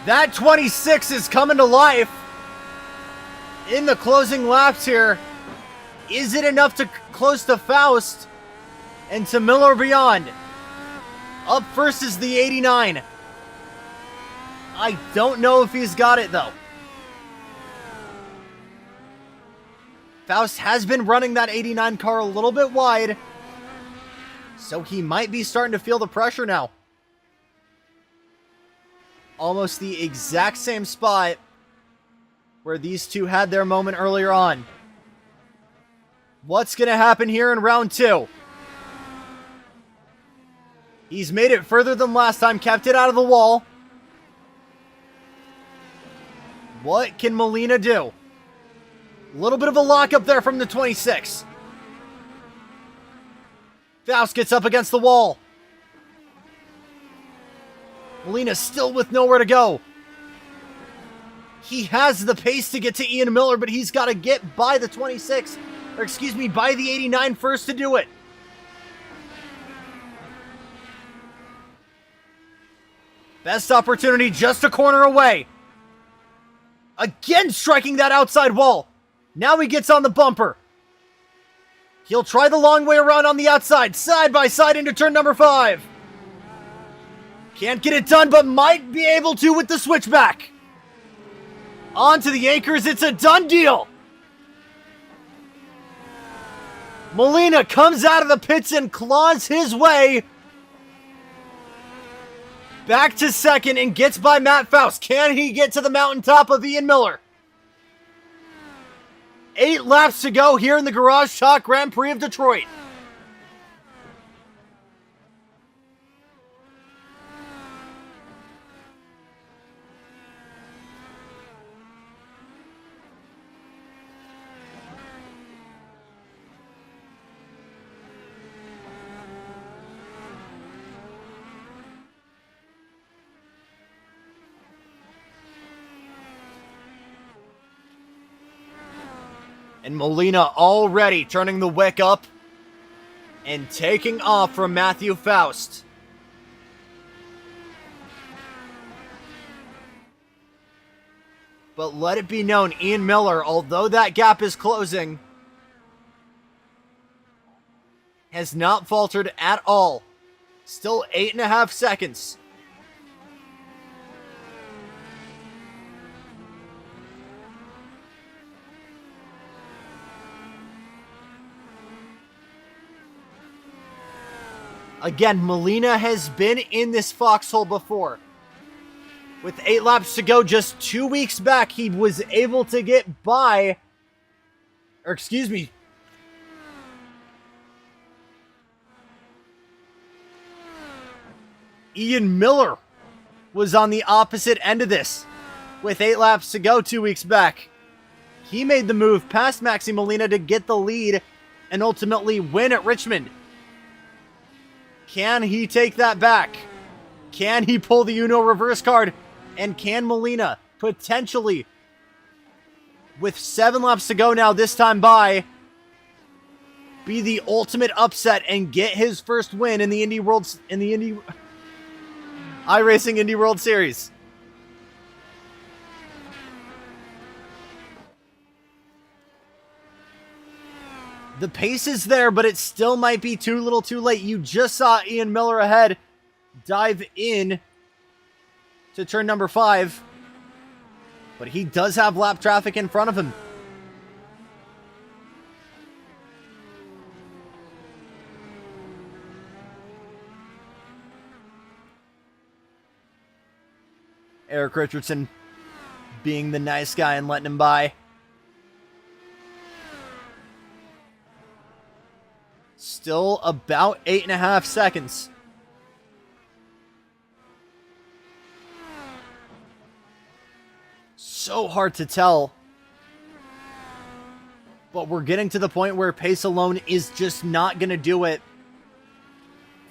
That 26 is coming to life in the closing laps here. Is it enough to close to Faust and to Miller beyond? Up first is the 89. I don't know if he's got it, though. Faust has been running that 89 car a little bit wide, so he might be starting to feel the pressure now. Almost the exact same spot where these two had their moment earlier on. What's going to happen here in round 2? He's made it further than last time, kept it out of the wall. What can Molina do? A little bit of a lockup there from the 26. Faust gets up against the wall. Molina still with nowhere to go. He has the pace to get to Ian Miller, but he's got to get by the 26. Or excuse me, by the 89 first to do it. Best opportunity just a corner away. Again striking that outside wall. Now he gets on the bumper. He'll try the long way around on the outside, side by side into turn number 5. Can't get it done, but might be able to with the switchback. Onto the anchors, it's a done deal. Molina comes out of the pits and claws his way back to second and gets by Matt Faust. Can he get to the mountaintop of Ian Miller? 8 laps to go here in the Garage Talk Grand Prix of Detroit. And Molina already turning the wick up and taking off from Matthew Faust. But let it be known, Ian Miller, although that gap is closing, has not faltered at all. Still 8.5 seconds. Again, Molina has been in this foxhole before. With 8 laps to go, just 2 weeks back, he was able to get by, or excuse me, Ian Miller was on the opposite end of this. With 8 laps to go 2 weeks back, he made the move past Maxi Molina to get the lead and ultimately win at Richmond. Can he take that back? Can he pull the Uno reverse card? And can Molina potentially, with 7 laps to go now, this time by, be the ultimate upset and get his first win in the iRacing Indy World Series? The pace is there, but it still might be too little too late. You just saw Ian Miller ahead dive in to turn number 5. But he does have lap traffic in front of him. Erik Richardson being the nice guy and letting him by. Still about 8.5 seconds. So hard to tell. But we're getting to the point where pace alone is just not going to do it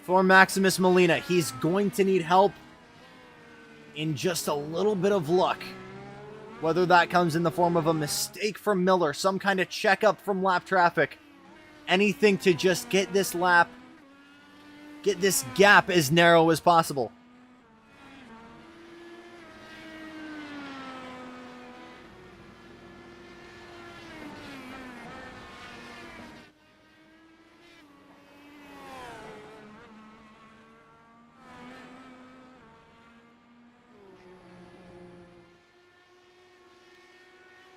for Maximus Molina. He's going to need help in just a little bit of luck. Whether that comes in the form of a mistake from Miller, some kind of checkup from lap traffic, anything to just get this lap get this gap as narrow as possible.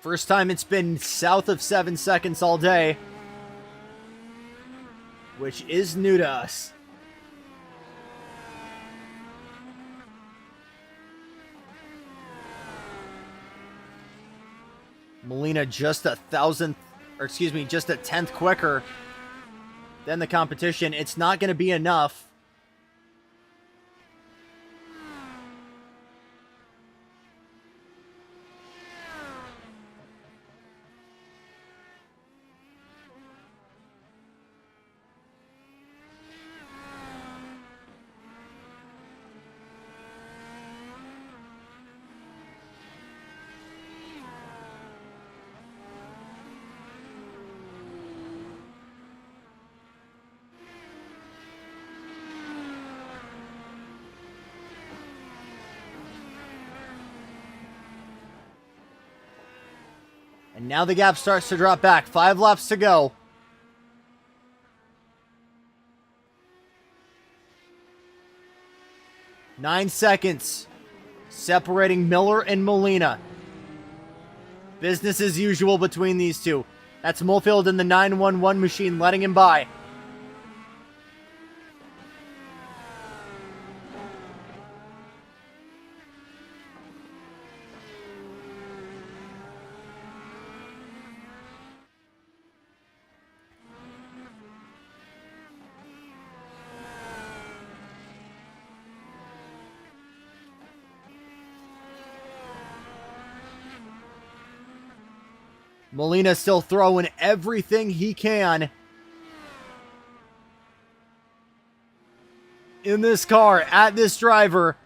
First time it's been south of 7 seconds all day, which is new to us. Molina just a 10th quicker than the competition. It's not going to be enough. And now the gap starts to drop back. 5 laps to go. Nine seconds separating Miller and Molina. Business as usual between these two. That's Mulfield in the 911 machine letting him by. Molina still throwing everything he can in this car, at this driver.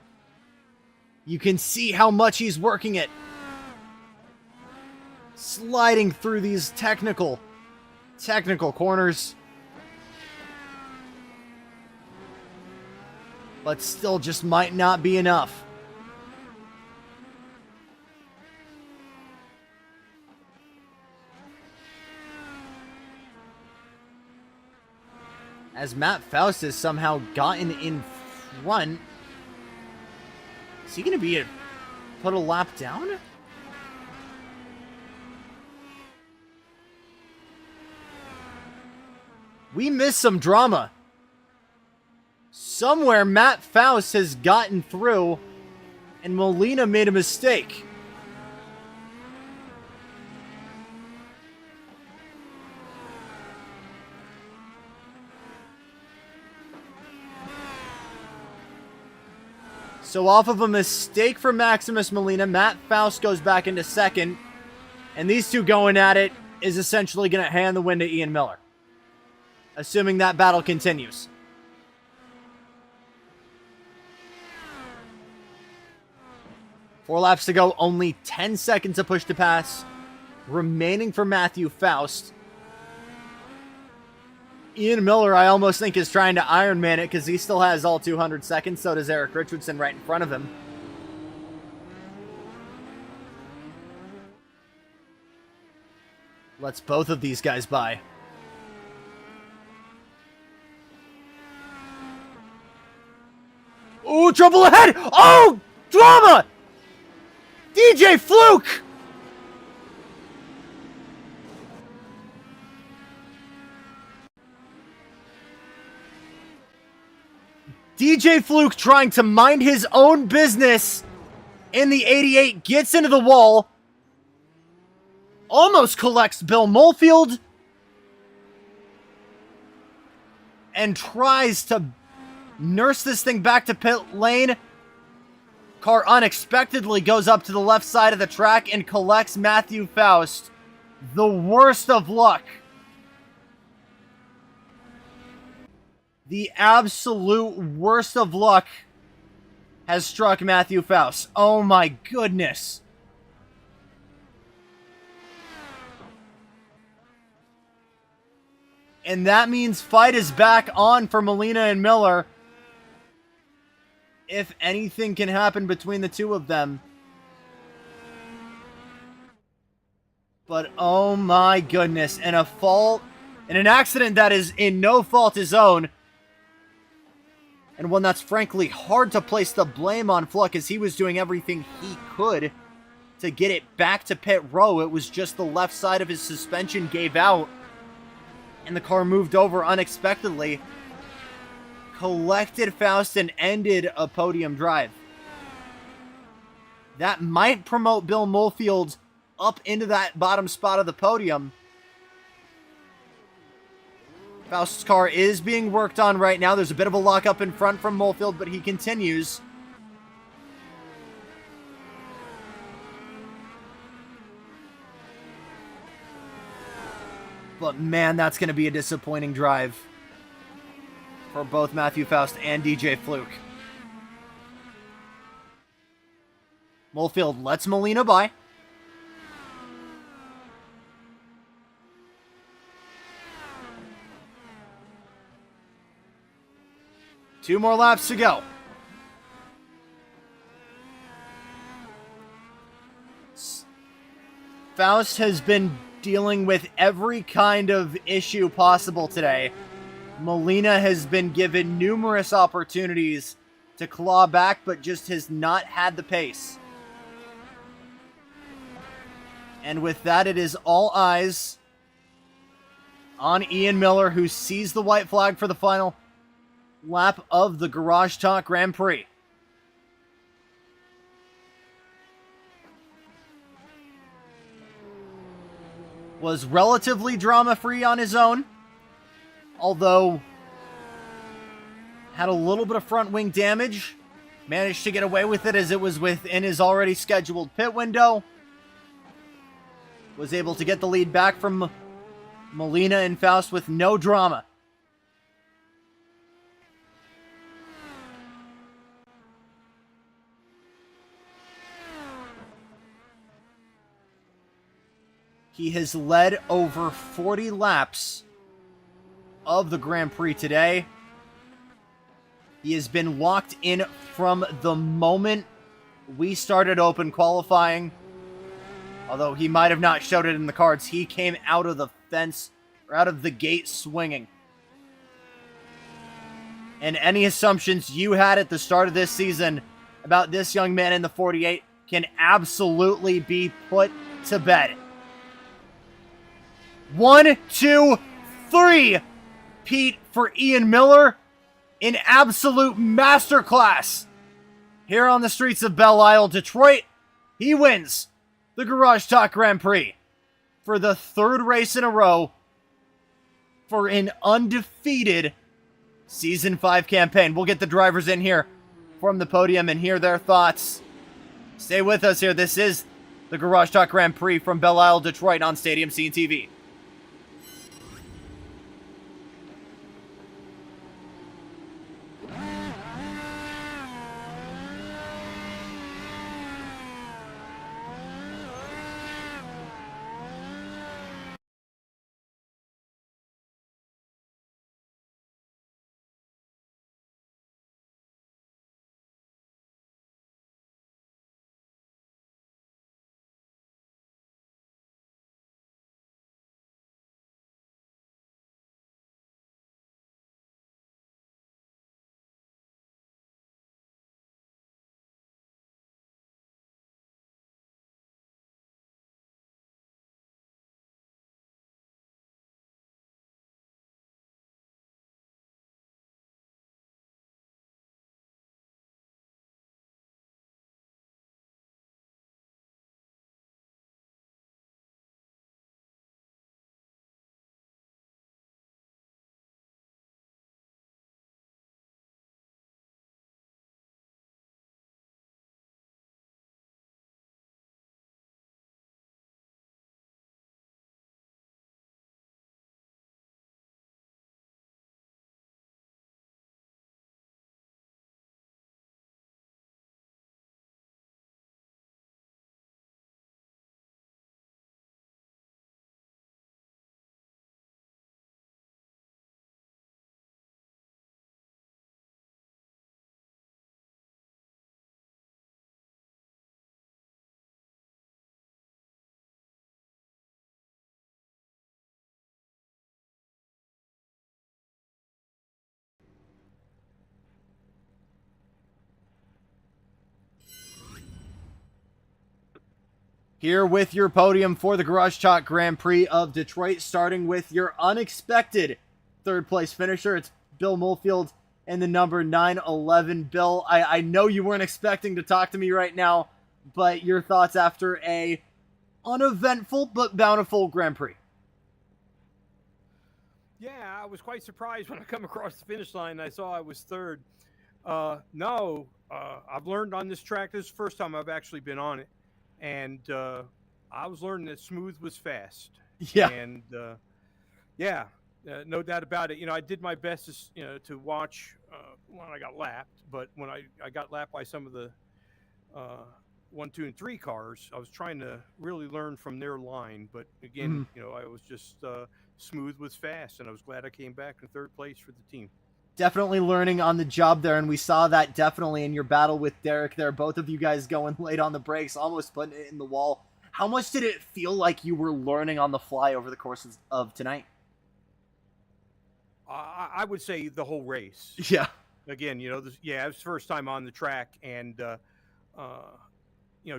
You can see how much he's working it. Sliding through these technical corners. But still just might not be enough. As Matt Faust has somehow gotten in front. Is he going to put a lap down? We missed some drama. Somewhere Matt Faust has gotten through and Molina made a mistake. So off of a mistake for Maximus Molina, Matt Faust goes back into second. And these two going at it is essentially going to hand the win to Ian Miller. Assuming that battle continues. Four laps to go, only 10 seconds to push to pass. Remaining for Matthew Faust. Ian Miller, I almost think, is trying to Ironman it because he still has all 200 seconds. So does Erik Richardson right in front of him. Let's both of these guys by. Ooh, trouble ahead! Oh, drama! DJ Fluck! DJ Fluck trying to mind his own business in the 88, gets into the wall, almost collects Bill Mulfield, and tries to nurse this thing back to pit lane. Car unexpectedly goes up to the left side of the track and collects Matthew Faust. The worst of luck. The absolute worst of luck has struck Matthew Faust. Oh my goodness. And that means fight is back on for Molina and Miller. if anything can happen between the two of them. But oh my goodness, and a fault, and an accident that is in no fault his own, and one that's frankly hard to place the blame on Fluck, as he was doing everything he could to get it back to pit row. It was just the left side of his suspension gave out, and the car moved over unexpectedly, collected Faust, and ended a podium drive. That might promote Bill Molefield up into that bottom spot of the podium. Faust's car is being worked on right now. There's a bit of a lockup in front from Molefield, but he continues. But man, that's going to be a disappointing drive for both Matthew Faust and DJ Fluke. Molefield lets Molina by. Two more laps to go. Faust has been dealing with every kind of issue possible today. Molina has been given numerous opportunities to claw back, but just has not had the pace. And with that, it is all eyes on Ian Miller, who sees the white flag for the final lap of the Garage Talk Grand Prix. Was relatively drama-free on his own, although had a little bit of front wing damage. Managed to get away with it as it was within his already scheduled pit window. Was able to get the lead back from Molina and Faust with no drama. He has led over 40 laps of the Grand Prix today. He has been locked in from the moment we started open qualifying. Although he might have not showed it in the cards, he came out of the fence, or out of the gate swinging. And any assumptions you had at the start of this season about this young man in the 48 can absolutely be put to bed. 1, 2, 3, Pete, for Ian Miller. In absolute masterclass here on the streets of Belle Isle, Detroit. He wins the Garage Talk Grand Prix for the third race in a row for an undefeated Season 5 campaign. We'll get the drivers in here from the podium and hear their thoughts. Stay with us here. This is the Garage Talk Grand Prix from Belle Isle, Detroit on Stadium Scene TV. Here with your podium for the Garage Talk Grand Prix of Detroit, starting with your unexpected third place finisher. It's Bill Mulfield and the number 911. Bill, I know you weren't expecting to talk to me right now, but your thoughts after a uneventful but bountiful Grand Prix. Yeah, I was quite surprised when I come across the finish line and I saw I was third. I've learned on this track. This is the first time I've actually been on it. And I was learning that smooth was fast. Yeah. And no doubt about it. I did my best to watch when I got lapped. But when I got lapped by some of the 1, 2, and 3 cars, I was trying to really learn from their line. But again, I was just smooth was fast. And I was glad I came back in third place for the team. Definitely learning on the job there, and we saw that definitely in your battle with Derek there. Both of you guys going late on the brakes, almost putting it in the wall. How much did it feel like you were learning on the fly over the course of tonight? I would say the whole race. Yeah. Again, it was the first time on the track, and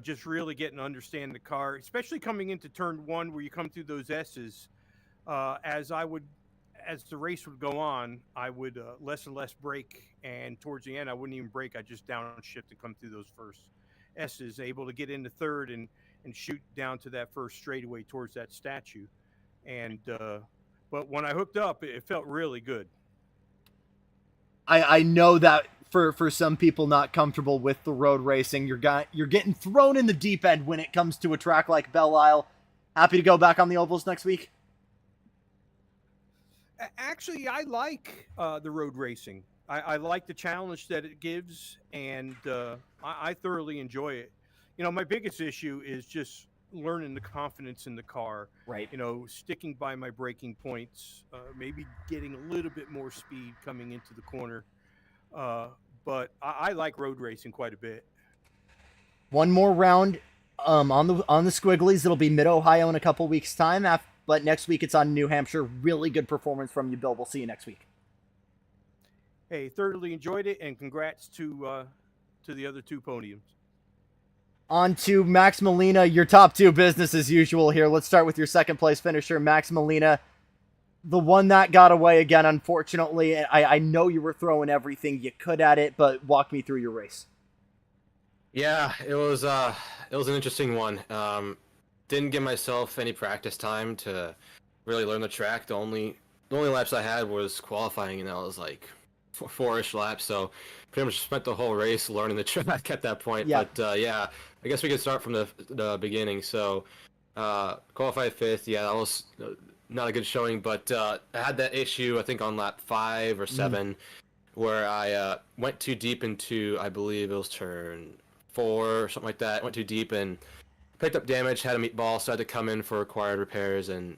just really getting to understand the car, especially coming into turn 1 where you come through those S's. As the race would go on, I would less and less brake, and towards the end, I wouldn't even brake. I just downshift and come through those first S's, able to get into third and shoot down to that first straightaway towards that statue. And but when I hooked up, it felt really good. I know that for some people not comfortable with the road racing, you're getting thrown in the deep end when it comes to a track like Belle Isle. Happy to go back on the ovals next week? Actually, I like the road racing. I like the challenge that it gives, and I thoroughly enjoy it. My biggest issue is just learning the confidence in the car. Right. Sticking by my braking points, maybe getting a little bit more speed coming into the corner. But I like road racing quite a bit. One more round on the Squigglies. It'll be Mid-Ohio in a couple weeks' time. But next week it's on New Hampshire. Really good performance from you, Bill. We'll see you next week. Hey, thoroughly enjoyed it, and congrats to the other 2 podiums. On to Max Molina, your top 2 business as usual here. Let's start with your second place finisher, Max Molina. The one that got away again, unfortunately. I know you were throwing everything you could at it, but walk me through your race. Yeah, it was an interesting one. Didn't give myself any practice time to really learn the track. The only laps I had was qualifying, and that was like 4-ish laps. So pretty much spent the whole race learning the track at that point. Yeah. But I guess we could start from the beginning. So qualified 5th. Yeah, that was not a good showing. But I had that issue, I think, on lap 5 or 7, where I went too deep into, I believe it was turn 4 or something like that. Went too deep and picked up damage, had a meatball, so I had to come in for required repairs and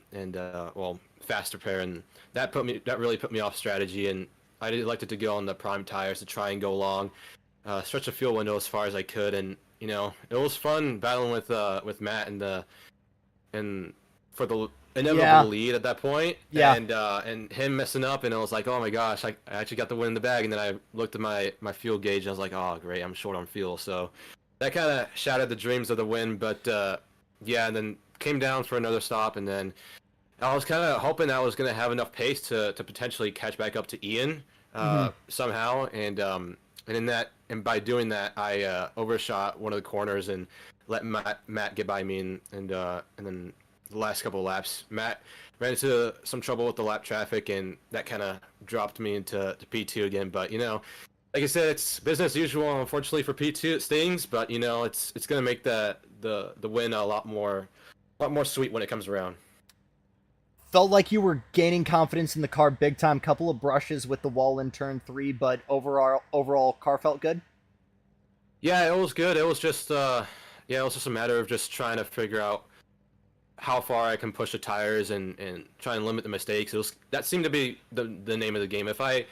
fast repair, and that really put me off strategy. And I elected to go on the prime tires to try and go long, stretch the fuel window as far as I could, and it was fun battling with Matt and for the inevitable lead at that point. Yeah. And him messing up, and I was like, oh my gosh, I actually got the win in the bag. And then I looked at my fuel gauge, and I was like, oh great, I'm short on fuel. So that kind of shattered the dreams of the win, but and then came down for another stop, and then I was kind of hoping I was going to have enough pace to potentially catch back up to Ian somehow, and by doing that, I overshot one of the corners and let Matt get by me, and then the last couple of laps, Matt ran into some trouble with the lap traffic, and that kind of dropped me into P2 again. But like I said, it's business as usual. Unfortunately for P2, it stings, but it's going to make the win a lot more sweet when it comes around. Felt like you were gaining confidence in the car big time. Couple of brushes with the wall in turn 3, but overall car felt good. Yeah, it was good. It was just it was just a matter of just trying to figure out how far I can push the tires and try and limit the mistakes. That seemed to be the name of the game. If I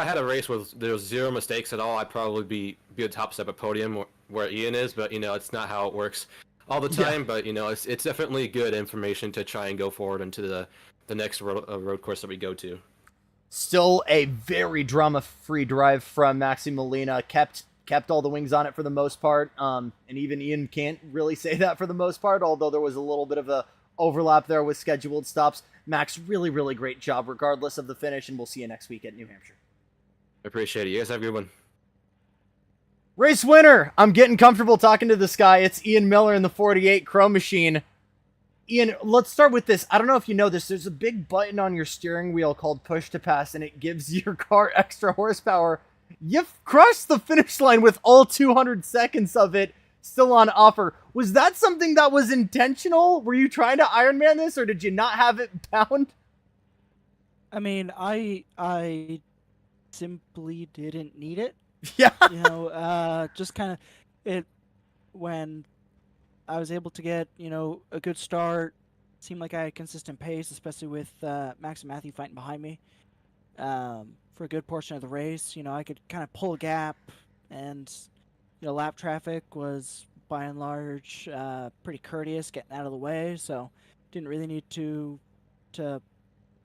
had a race where there was 0 mistakes at all, I'd probably be a top step at podium where Ian is, but it's not how it works all the time. Yeah. But it's definitely good information to try and go forward into the next road course that we go to. Still a very drama-free drive from Maxi Molina. Kept kept all the wings on it for the most part. And even Ian can't really say that for the most part, although there was a little bit of a overlap there with scheduled stops. Max, really, really great job regardless of the finish, and we'll see you next week at New Hampshire. I appreciate it. You guys have a good one. Race winner! I'm getting comfortable talking to this guy. It's Ian Miller in the 48 Chrome Machine. Ian, let's start with this. I don't know if you know this. There's a big button on your steering wheel called push to pass, and it gives your car extra horsepower. You've crushed the finish line with all 200 seconds of it still on offer. Was that something that was intentional? Were you trying to Ironman this, or did you not have it bound? I mean, I simply didn't need it. Yeah. You know, just kind of it when I was able to get, you know, a good start. Seemed like I had consistent pace, especially with Max and Matthew fighting behind me for a good portion of the race. You know, I could kind of pull a gap, and you know, lap traffic was by and large pretty courteous, getting out of the way. So didn't really need to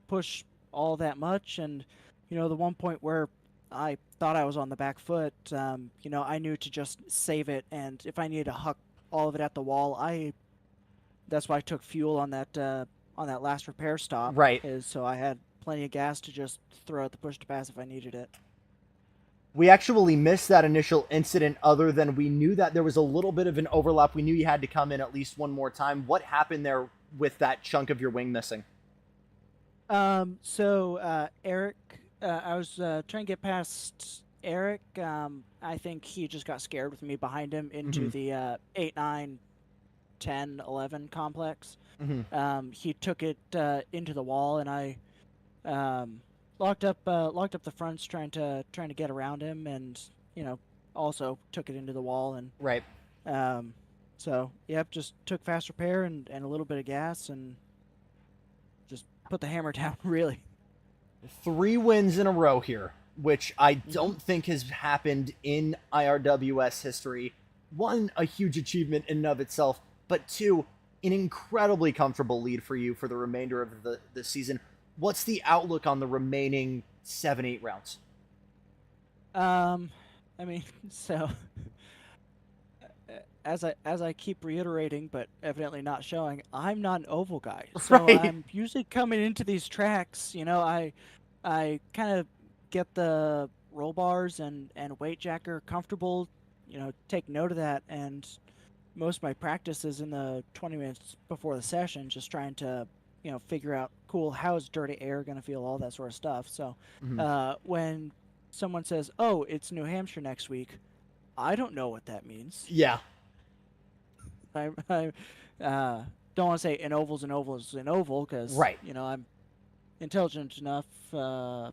push all that much. And you know, the one point where I thought I was on the back foot, you know, I knew to just save it, and if I needed to huck all of it at the wall, that's why I took fuel on that last repair stop. Right. So I had plenty of gas to just throw out the push to pass if I needed it. We actually missed that initial incident, other than we knew that there was a little bit of an overlap. We knew you had to come in at least one more time. What happened there with that chunk of your wing missing? So Erik, I was trying to get past Erik. I think he just got scared with me behind him into the 8, 9, 10, 11 complex. He took it into the wall, and I locked up the fronts trying to get around him, and you know, also took it into the wall. And right. So yep, just took fast repair and a little bit of gas and just put the hammer down. Really. 3 wins in a row here, which I don't think has happened in IRWS history. 1, a huge achievement in and of itself, but 2, an incredibly comfortable lead for you for the remainder of the season. What's the outlook on the remaining 7, 8 rounds? I mean, so as I keep reiterating, but evidently not showing, I'm not an oval guy. So Right. I'm usually coming into these tracks, you know, I kind of get the roll bars and weight jacker comfortable, you know, take note of that, and most of my practice is in the 20 minutes before the session, just trying to, you know, figure out, cool, how is dirty air going to feel, all that sort of stuff. So when someone says, oh, it's New Hampshire next week, I don't know what that means. Yeah. I don't want to say an oval's an oval is an oval, because, right. you know, I'm intelligent enough. Oh,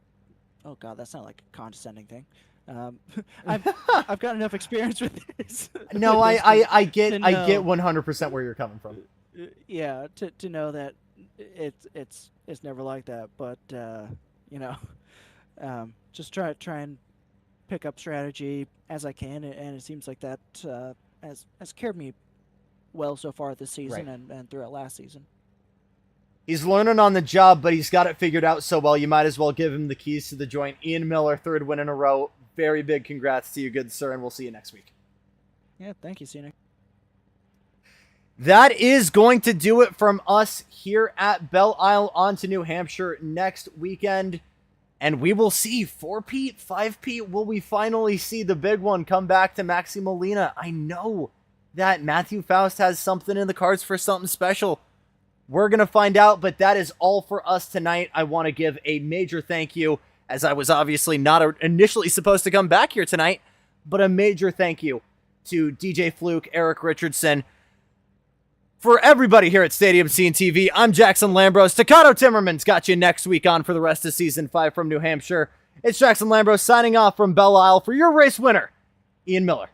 God, that's not like a condescending thing. I've got enough experience with this. No, I get 100% where you're coming from. Yeah, to know that it's never like that, but you know, just try and pick up strategy as I can, and it seems like that has carried me well so far this season, right. and throughout last season. He's learning on the job, but he's got it figured out so well, you might as well give him the keys to the joint. Ian Miller, 3rd win in a row. Very big congrats to you, good sir, and we'll see you next week. Yeah, thank you, Scenic. That is going to do it from us here at Belle Isle. On to New Hampshire next weekend. And we will see 4-Pete, 5-Pete. Will we finally see the big one come back to Maxi Molina? I know that Matthew Faust has something in the cards for something special. We're going to find out, but that is all for us tonight. I want to give a major thank you, as I was obviously not initially supposed to come back here tonight, but a major thank you to DJ Fluke, Erik Richardson. For everybody here at Stadium Scene TV, I'm Jackson Lambros. Taka Timmerman's got you next week on for the rest of Season 5 from New Hampshire. It's Jackson Lambros signing off from Belle Isle for your race winner, Ian Miller.